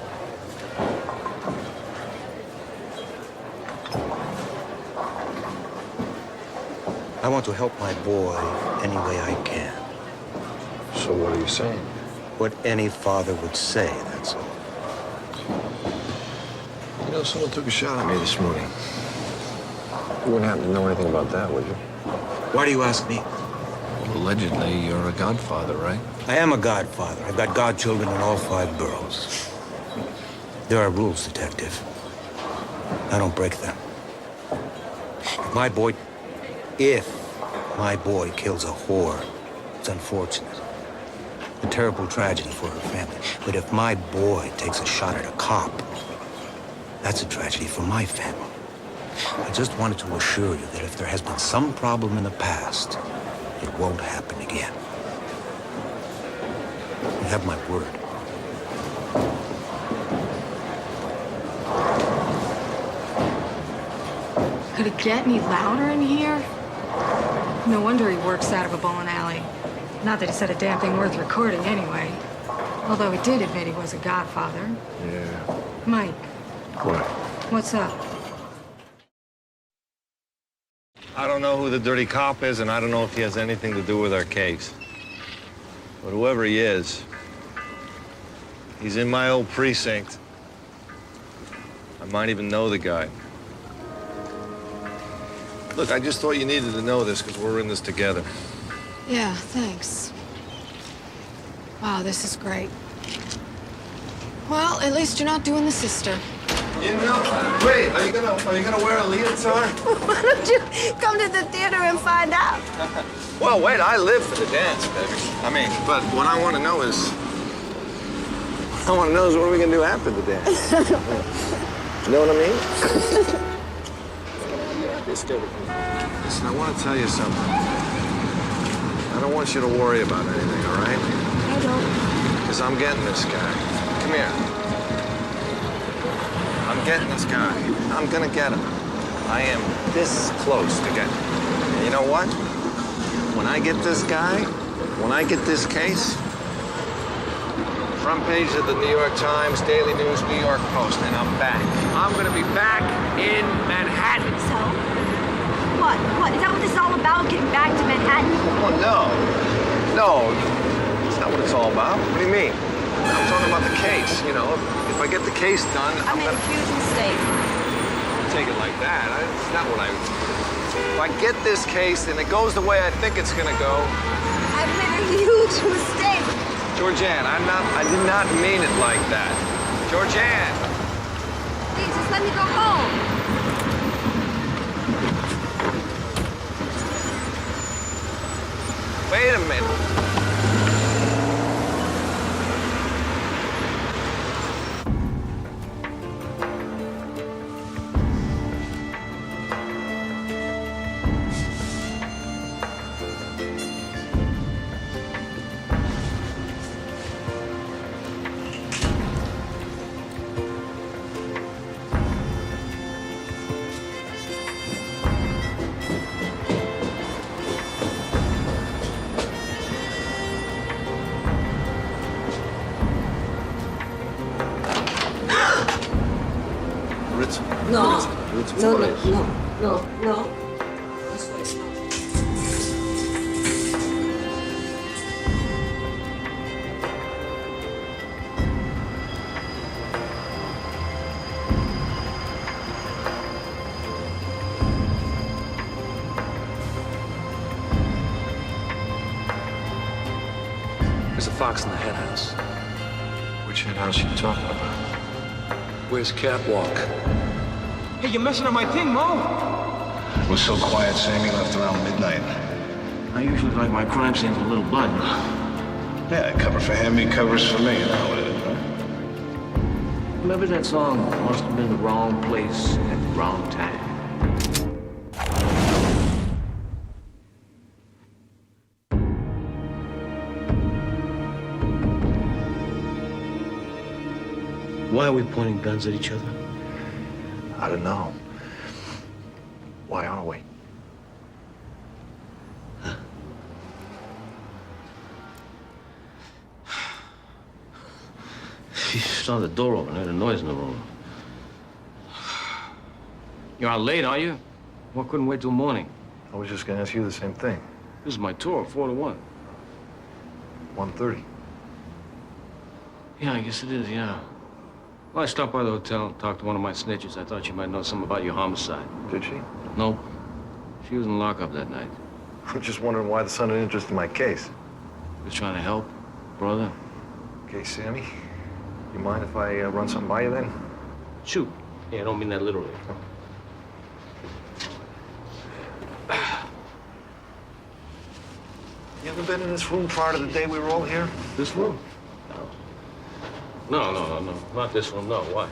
I want to help my boy any way I can. So what are you saying? What any father would say, that's all. You know, someone took a shot at me this morning. You wouldn't happen to know anything about that, would you? Why do you ask me? Well, allegedly, you're a godfather, right? I am a godfather. I've got godchildren in all 5 boroughs. There are rules, Detective. I don't break them. If my boy kills a whore, it's unfortunate. A terrible tragedy for her family. But if my boy takes a shot at a cop, that's a tragedy for my family. I just wanted to assure you that if there has been some problem in the past, it won't happen again. You have my word. Could it get any louder in here? No wonder he works out of a bowling alley. Not that he said a damn thing worth recording anyway. Although he did admit he was a godfather. Yeah. Mike. What? What's up? I don't know who the dirty cop is, and I don't know if he has anything to do with our case. But whoever he is, he's in my old precinct. I might even know the guy. Look, I just thought you needed to know this because we're in this together. Yeah, thanks. Wow, this is great. Well, at least you're not doing the sister. You know, wait, are you gonna wear a leotard? Why don't you come to the theater and find out? Well, wait, I live for the dance, baby. I mean, but what I want to know is, what are we gonna do after the dance? You know what I mean? Listen, I want to tell you something. I don't want you to worry about anything, all right? I don't. Because I'm getting this guy. Come here. I'm getting this guy. I'm gonna get him. I am this close to getting him. And you know what? When I get this guy, when I get this case, front page of the New York Times, Daily News, New York Post, and I'm back. I'm gonna be back in Manhattan. So? What? What? Is that what this is all about? Getting back to Manhattan? Oh, no. No. That's not what it's all about. What do you mean? I'm talking about the case, you know. If I get the case done, I made a huge mistake. Don't take it like that. It's not what I... If I get this case and it goes the way I think it's gonna go... I've made a huge mistake. Georgianne, I did not mean it like that. Georgianne! Please, just let me go home. Wait a minute. No. It's No, what no, is? no. This way. There's a fox in the hen house. Which hen house you talking about? Where's Catwalk? Hey, you're messing up my thing, Mo. It was so quiet, Sammy left around midnight. I usually like my crime scenes with a little blood. Yeah, cover for him, he covers for me. You know what it is, right? Maybe that song must have been the wrong place at the wrong time. Why are we pointing guns at each other? I don't know. Why are we? She saw the door open, heard a noise in the room. You're out late, are you? Why couldn't wait till morning? I was just gonna ask you the same thing. This is my tour, 4 to 1. 1:30. Yeah, I guess it is, yeah. Well, I stopped by the hotel, talked to one of my snitches. I thought she might know something about your homicide. Did she? Nope. She was in lockup that night. I'm just wondering why the son had interest in my case. Just trying to help, brother. Okay, Sammy. You mind if I run something by you then? Shoot. Yeah, I don't mean that literally. You ever been in this room prior to the day we were all here? This room? No, not this room, no. Why?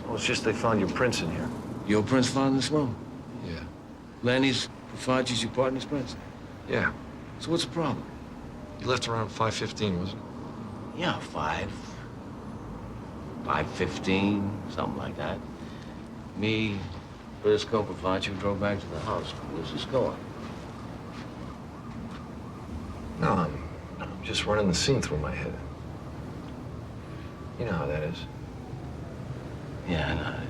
Well, it's just they found your prints in here. Your prints found in this room? Yeah. Lanny's, Profagi's, your partner's prints? Yeah. So what's the problem? You left around 5:15, wasn't it? Yeah, 5:15, something like that. Me, Briscoe, Profaci drove back to the house. Where's this going? No, I'm just running the scene through my head. You know how that is. Yeah, I know how it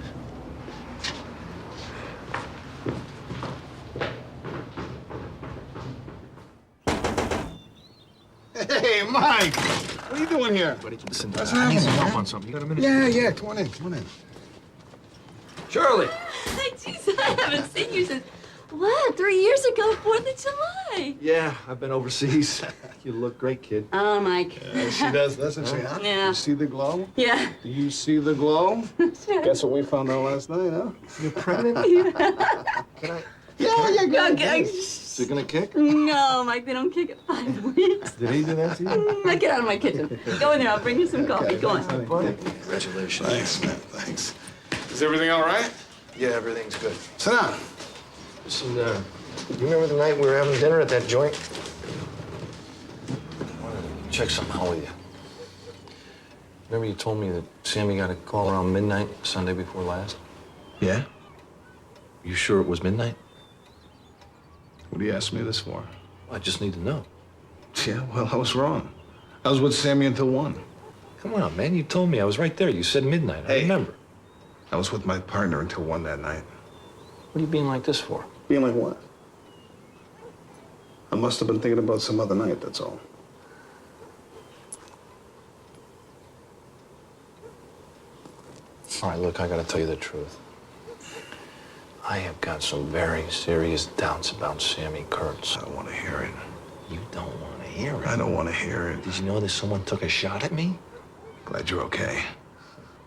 is. Hey, Mike! What are you doing here? Buddy, listen, What's I need some happening, help man? on something. You got a minute? Yeah, come on in, come on in. Shirley! Jeez, I haven't seen you since, what, 3 years ago, 4th of July. Yeah, I've been overseas. You look great, kid. Oh, Mike. She does, doesn't she, huh? Yeah. You see the glow? Yeah. Do you see the glow? Guess what we found out last night, huh? You're pregnant? Yeah. Can I? Yeah, go Okay. Is it gonna kick? No, Mike, they don't kick at 5 weeks. Did he do that to you? Now get out of my kitchen. Go in there, I'll bring you some coffee. Go on. Buddy, congratulations. Thanks, man, thanks. Is everything all right? Yeah, everything's good. Sit down. Listen, you remember the night we were having dinner at that joint? I wanted to check something out with you. Remember you told me that Sammy got a call around midnight Sunday before last? Yeah? You sure it was midnight? What do you ask me this for? I just need to know. Yeah, well, I was wrong. I was with Sammy until 1. Come on, man. You told me. I was right there. You said midnight. I remember. I was with my partner until 1 that night. What are you being like this for? Being like what? I must have been thinking about some other night, that's all. All right, look, I gotta tell you the truth. I have got some very serious doubts about Sammy Kurtz. I don't want to hear it. You don't want to hear it? I don't want to hear it. Did you know that someone took a shot at me? Glad you're okay.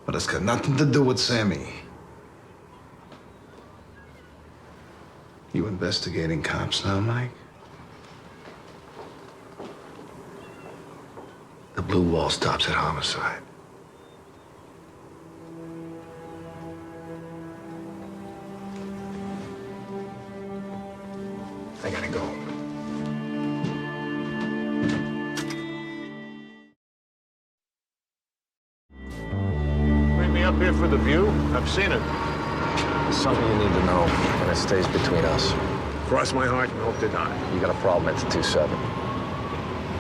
But it's got nothing to do with Sammy. You investigating cops now, Mike? The blue wall stops at homicide. I gotta go. Bring me up here for the view? I've seen it. Something you need to know, and it stays between us. Cross my heart and hope to die. You got a problem at the 2-7.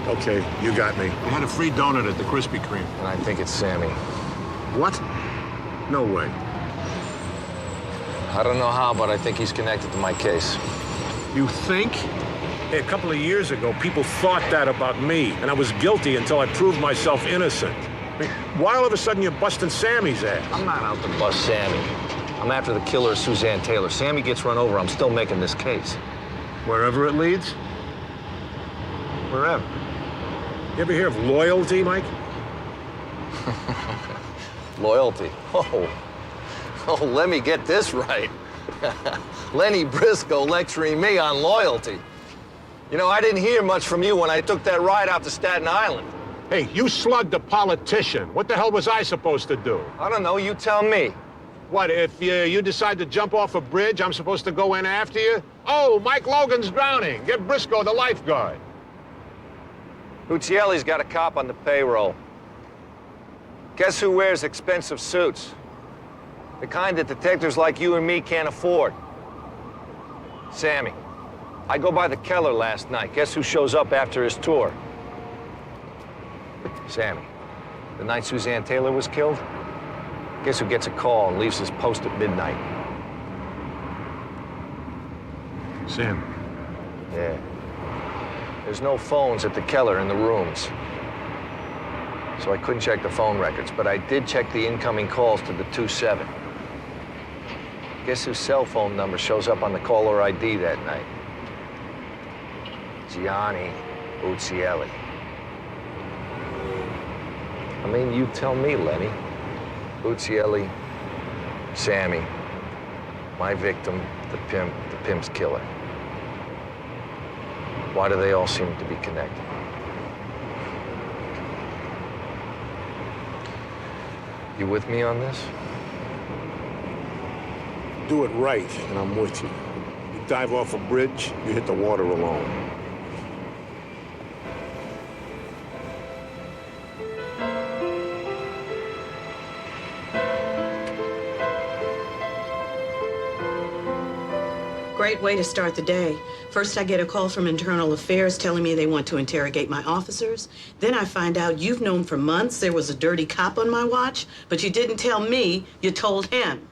Okay, you got me. You had a free donut at the Krispy Kreme. And I think it's Sammy. What? No way. I don't know how, but I think he's connected to my case. You think? Hey, a couple of years ago, people thought that about me, and I was guilty until I proved myself innocent. I mean, why all of a sudden you're busting Sammy's ass? I'm not out to bust Sammy. I'm after the killer of Suzanne Taylor. Sammy gets run over, I'm still making this case. Wherever it leads? Wherever. You ever hear of loyalty, Mike? Loyalty. Oh, let me get this right. Lenny Briscoe lecturing me on loyalty. You know, I didn't hear much from you when I took that ride out to Staten Island. Hey, you slugged a politician. What the hell was I supposed to do? I don't know, you tell me. What, if you decide to jump off a bridge, I'm supposed to go in after you? Oh, Mike Logan's drowning. Get Briscoe the lifeguard. Uccelli's got a cop on the payroll. Guess who wears expensive suits? The kind that detectives like you and me can't afford. Sammy. I go by the Keller last night. Guess who shows up after his tour? Sammy. The night Suzanne Taylor was killed? Guess who gets a call and leaves his post at midnight? Sam. Yeah. There's no phones at the Keller in the rooms. So I couldn't check the phone records, but I did check the incoming calls to the 2-7. Guess whose cell phone number shows up on the caller ID that night? Gianni Uccelli. I mean, you tell me, Lenny. Uccelli, Sammy, my victim, the pimp's killer. Why do they all seem to be connected? You with me on this? Do it right, and I'm with you. You dive off a bridge, you hit the water alone. Great way to start the day. First, I get a call from Internal Affairs telling me they want to interrogate my officers. Then I find out you've known for months there was a dirty cop on my watch, but you didn't tell me, you told him.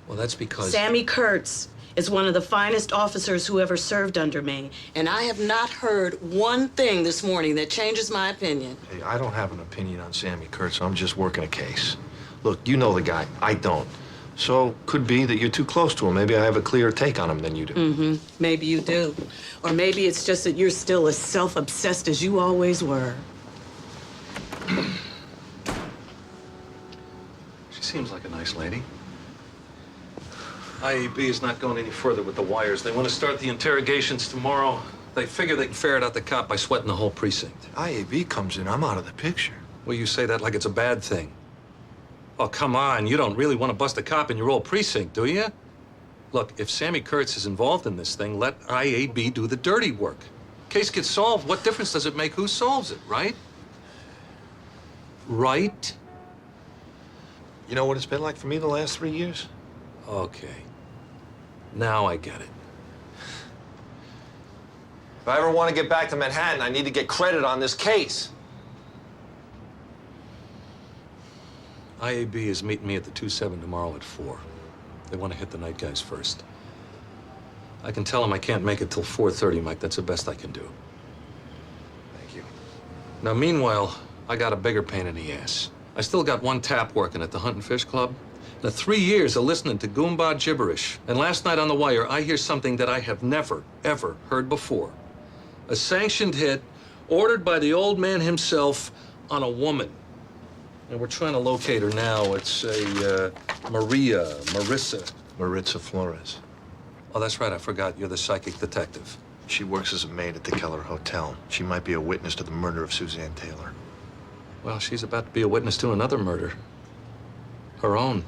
Well, that's because... Sammy Kurtz is one of the finest officers who ever served under me, and I have not heard one thing this morning that changes my opinion. Hey, I don't have an opinion on Sammy Kurtz. I'm just working a case. Look, you know the guy. I don't. So, could be that you're too close to him. Maybe I have a clearer take on him than you do. Mm-hmm. Maybe you do. Or maybe it's just that you're still as self-obsessed as you always were. She seems like a nice lady. IAB is not going any further with the wires. They want to start the interrogations tomorrow. They figure they can ferret out the cop by sweating the whole precinct. IAB comes in, I'm out of the picture. Well, you say that like it's a bad thing. Oh, come on. You don't really want to bust a cop in your old precinct, do you? Look, if Sammy Kurtz is involved in this thing, let IAB do the dirty work. Case gets solved, what difference does it make who solves it, right? Right? You know what it's been like for me the last 3 years? Okay. Now I get it. If I ever want to get back to Manhattan, I need to get credit on this case. IAB is meeting me at the 2-7 tomorrow at 4. They want to hit the night guys first. I can tell them I can't make it till 4:30, Mike. That's the best I can do. Thank you. Now, meanwhile, I got a bigger pain in the ass. I still got one tap working at the Hunt and Fish Club. Now, 3 years of listening to Goomba gibberish. And last night on the wire, I hear something that I have never, ever heard before. A sanctioned hit ordered by the old man himself on a woman. And we're trying to locate her now. It's a Maritza Flores. Oh, that's right. I forgot. You're the psychic detective. She works as a maid at the Keller Hotel. She might be a witness to the murder of Suzanne Taylor. Well, she's about to be a witness to another murder. Her own.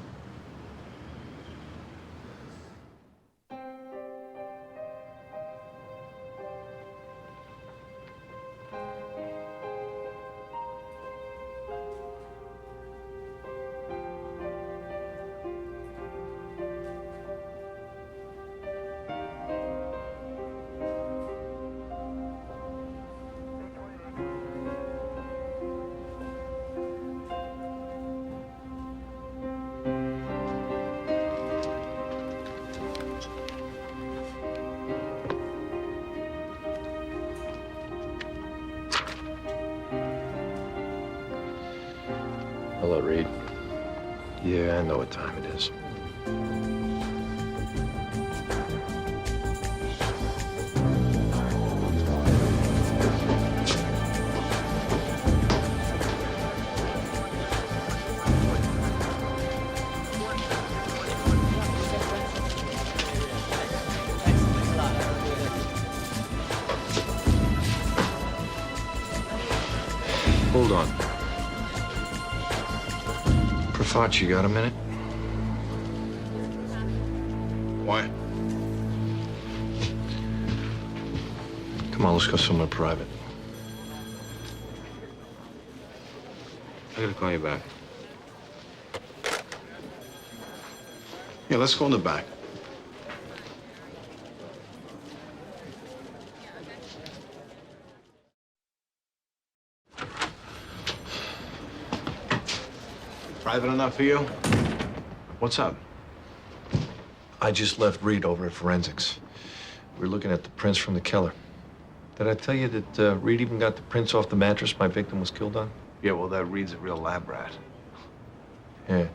Hello, Reed. Yeah, I know what time it is. Hold on. Profaci, got a minute? Why? Come on, let's go somewhere private. I gotta call you back. Yeah, let's go in the back. Private enough for you? What's up? I just left Reed over at Forensics. We're looking at the prints from the killer. Did I tell you that Reed even got the prints off the mattress my victim was killed on? Yeah, well, that Reed's a real lab rat. Yeah.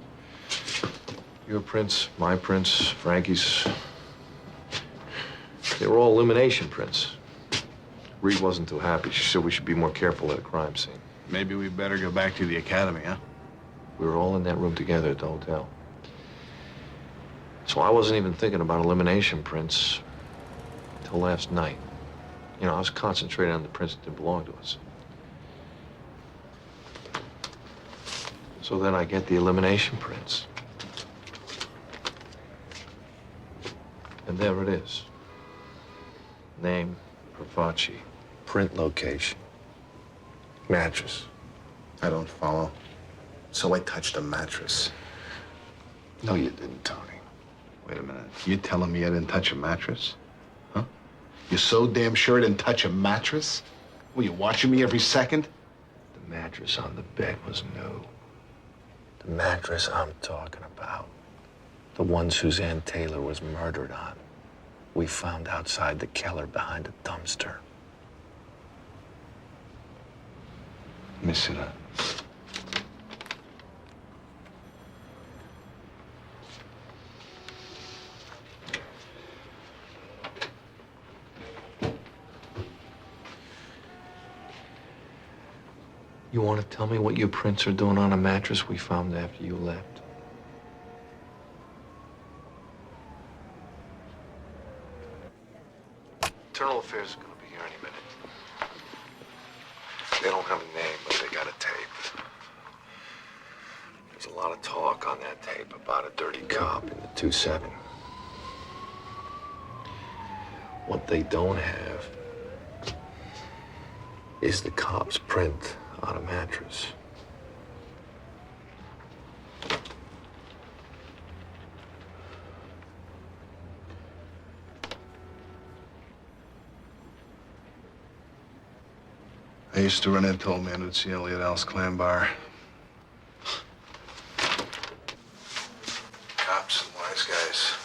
Your prints, my prints, Frankie's. They were all elimination prints. Reed wasn't too happy. She said we should be more careful at a crime scene. Maybe we better go back to the academy, huh? We were all in that room together at the hotel. So I wasn't even thinking about elimination prints until last night. You know, I was concentrating on the prints that didn't belong to us. So then I get the elimination prints. And there it is. Name, Profaci, print location, mattress. I don't follow. So I touched a mattress. No, you didn't, Tony. Wait a minute. You telling me I didn't touch a mattress? Huh? You're so damn sure I didn't touch a mattress? Were you watching me every second? The mattress on the bed was new. The mattress I'm talking about. The one Suzanne Taylor was murdered on. We found outside the cellar behind a dumpster. Let me see that. You want to tell me what your prints are doing on a mattress we found after you left? Internal Affairs is going to be here any minute. They don't have a name, but they got a tape. There's a lot of talk on that tape about a dirty cop in the 2-7. What they don't have is the cop's print on a mattress. I used to run into old man Uzieli at Al's Clam Bar. Cops and wise guys.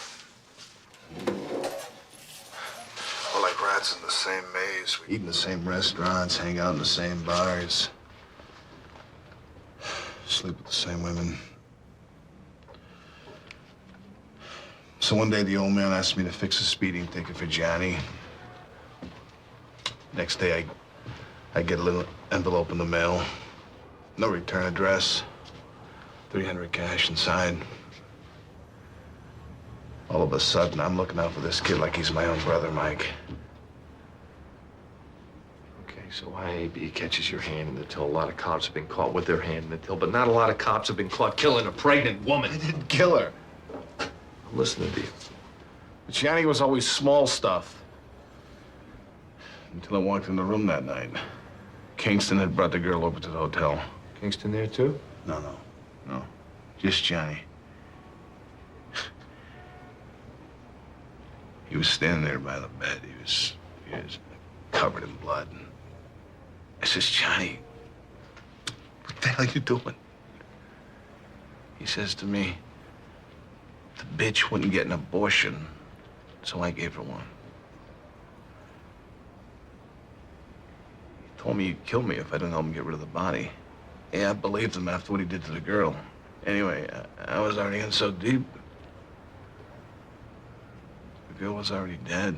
We're like rats in the same maze. We eat in the same restaurants, hang out in the same bars, sleep with the same women. So one day the old man asked me to fix a speeding ticket for Johnny. Next day I get a little envelope in the mail. No return address. $300 cash inside. All of a sudden, I'm looking out for this kid like he's my own brother, Mike. Okay, so IAB catches your hand in the till. A lot of cops have been caught with their hand in the till, but not a lot of cops have been caught killing a pregnant woman. I didn't kill her. I'm listening to you. But Johnny was always small stuff. Until I walked in the room that night. Kingston had brought the girl over to the hotel. Kingston there, too? No. Just Johnny. He was standing there by the bed. He was covered in blood. I says, Johnny, what the hell are you doing? He says to me, the bitch wouldn't get an abortion, so I gave her one. He told me he'd kill me if I didn't help him get rid of the body. Yeah, I believed him after what he did to the girl. Anyway, I was already in so deep. The girl was already dead.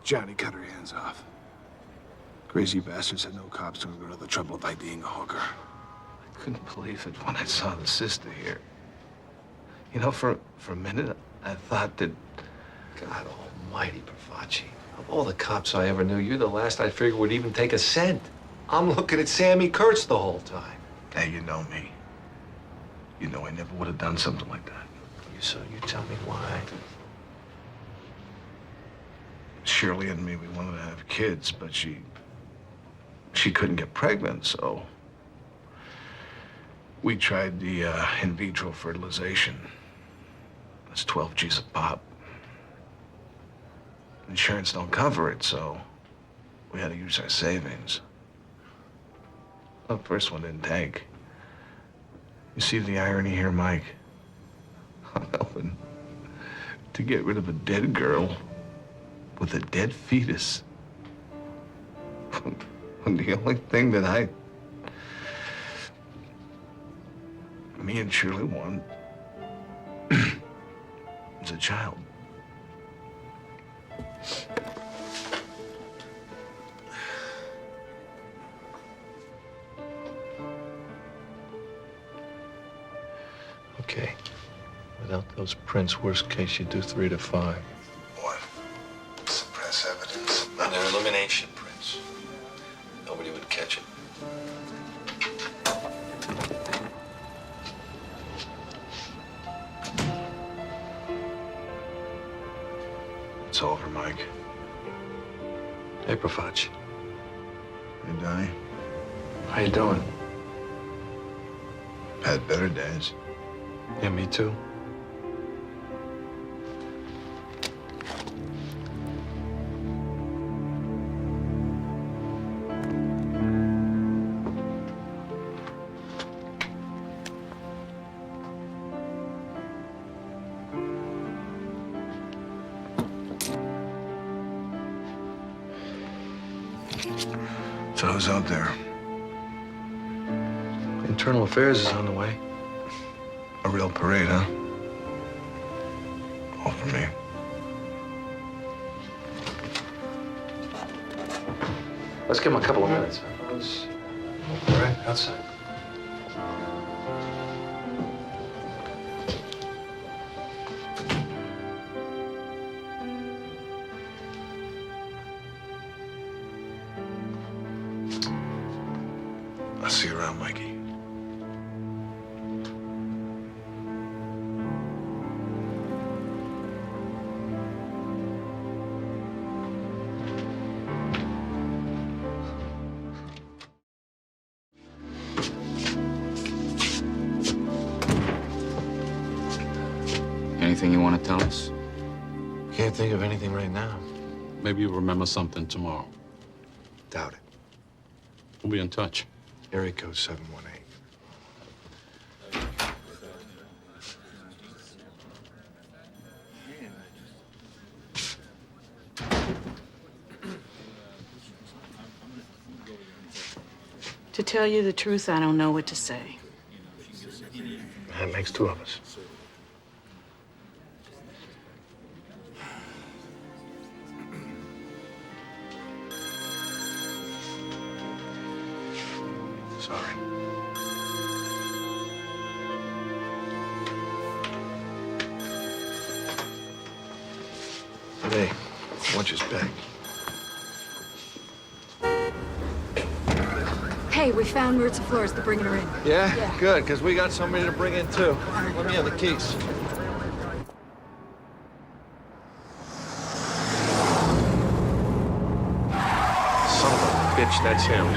Johnny cut her hands off. Crazy bastards had no cops to go to the trouble of IDing a hooker. I couldn't believe it when I saw the sister here. You know, for a minute, I thought that, God almighty, Profaci, of all the cops I ever knew, you're the last I figured would even take a cent. I'm looking at Sammy Kurtz the whole time. Hey, you know me. You know I never would have done something like that. So you tell me why. Shirley and me, we wanted to have kids, but she couldn't get pregnant, so we tried the in vitro fertilization. That's 12 G's a pop. Insurance don't cover it, so we had to use our savings. The first one didn't take. You see the irony here, Mike? I'm helping to get rid of a dead girl with a dead fetus. And the only thing that me and Shirley want is a child. Okay. Without those prints, worst case, you do 3 to 5. What? Suppress evidence? And they're elimination prints. Nobody would catch it. It's over, Mike. Hey, Profaci. Hey, Donnie. How you doing? Had better days. Yeah, me too. So who's out there? Internal Affairs is on the way. A real parade, huh? All for me. Let's give him a couple of minutes. All right, outside. I'll see you around, Mikey. Anything you want to tell us? Can't think of anything right now. Maybe you'll remember something tomorrow. Doubt it. We'll be in touch. Area code 718. To tell you the truth, I don't know what to say. That makes 2 of us. Sorry. Hey, watch his back. Hey, we found Maritza Flores. They're bringing her in. Yeah? Good, because we got somebody to bring in, too. Let me have the keys. Son of a bitch, that's him.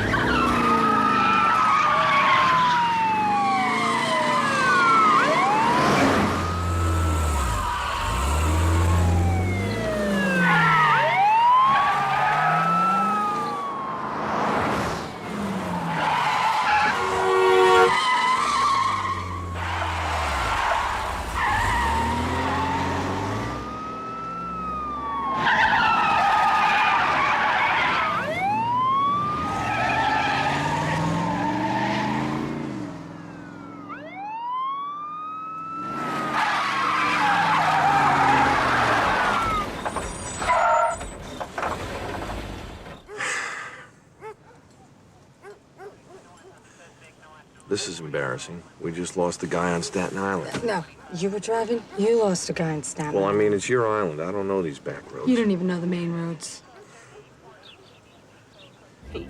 This is embarrassing. We just lost the guy on Staten Island. No, You were driving? You lost a guy in Staten Well, I Island. mean, it's your island. I don't know these back roads. You don't even know the main roads.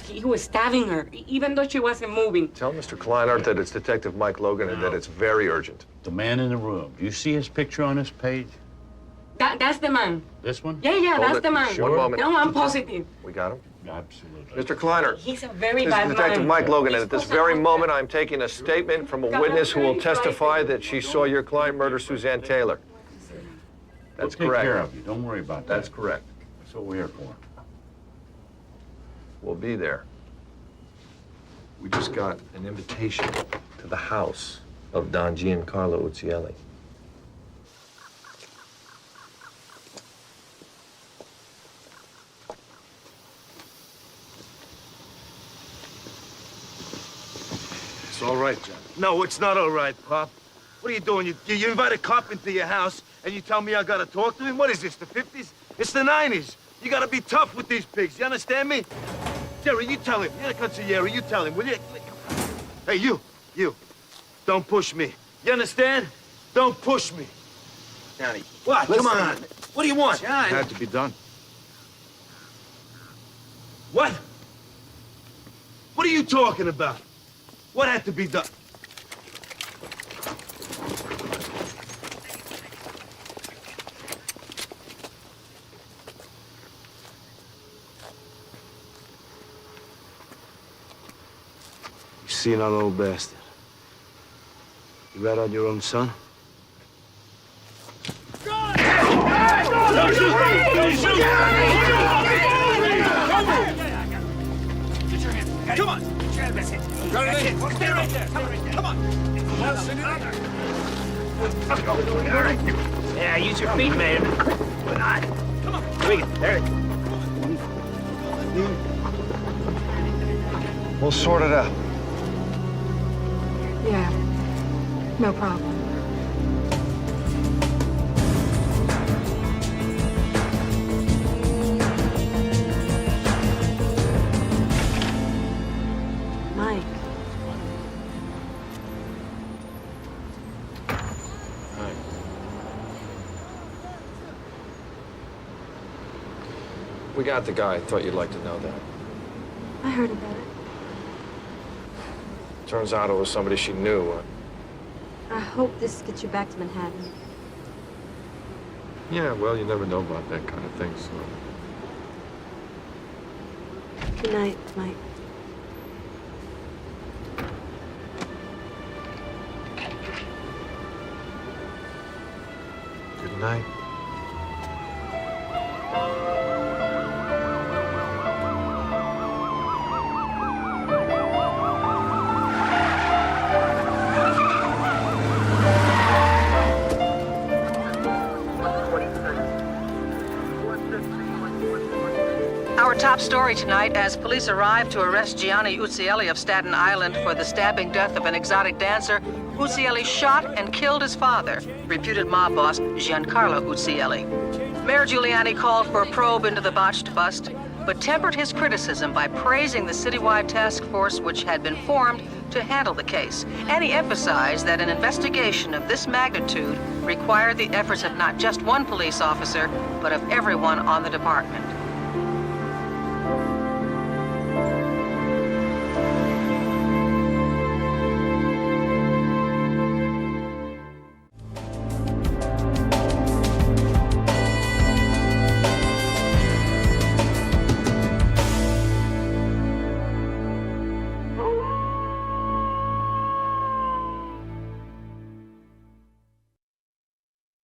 He was stabbing her, even though she wasn't moving. Tell Mr. Kleinert that it's Detective Mike Logan and that it's very urgent. The man in the room. Do you see his picture on this page? That's the man. This one? Yeah, Hold that's it. the man. Sure. One moment. No, I'm positive. We got him? Absolutely. Mr. Kleinert. He's a very This bad is Detective man. Mike Logan, and at this very moment, I'm taking a statement from a witness who will testify that she saw your client murder Suzanne Taylor. That's We'll correct. take care of you. Don't worry about that. That's correct. That's what we're here for. We'll be there. We just got an invitation to the house of Don Giancarlo Uzzielli. It's all right, John. No, it's not all right, Pop. What are you doing? You invite a cop into your house and you tell me I gotta talk to him? What is this, the 50s? It's the 90s. You gotta be tough with these pigs, you understand me? Jerry, you tell him. You're the consigliere, you tell him, will you? Hey, you. Don't push me. You understand? Don't push me. Johnny. What? Listen. Come on. What do you want? John. It had to be done. What? What are you talking about? What had to be done? You seen our old bastard. You rat on your own son? Don't shoot! Don't shoot! Come on! That's it. That's it. Stay right there. Come on. Yeah, use your feet, man. Come on. There. We'll sort it out. Yeah, no problem. Mike. Hi. We got the guy. Thought you'd like to know that. I heard about it. Turns out it was somebody she knew. I hope this gets you back to Manhattan. Yeah, well, you never know about that kind of thing, so... Good night, Mike. Good night. Our top story tonight, as police arrive to arrest Gianni Uzzielli of Staten Island for the stabbing death of an exotic dancer, Uzzielli shot and killed his father, reputed mob boss Giancarlo Uzzielli. Mayor Giuliani called for a probe into the botched bust, but tempered his criticism by praising the citywide task force which had been formed to handle the case. And he emphasized that an investigation of this magnitude required the efforts of not just one police officer, but of everyone on the department.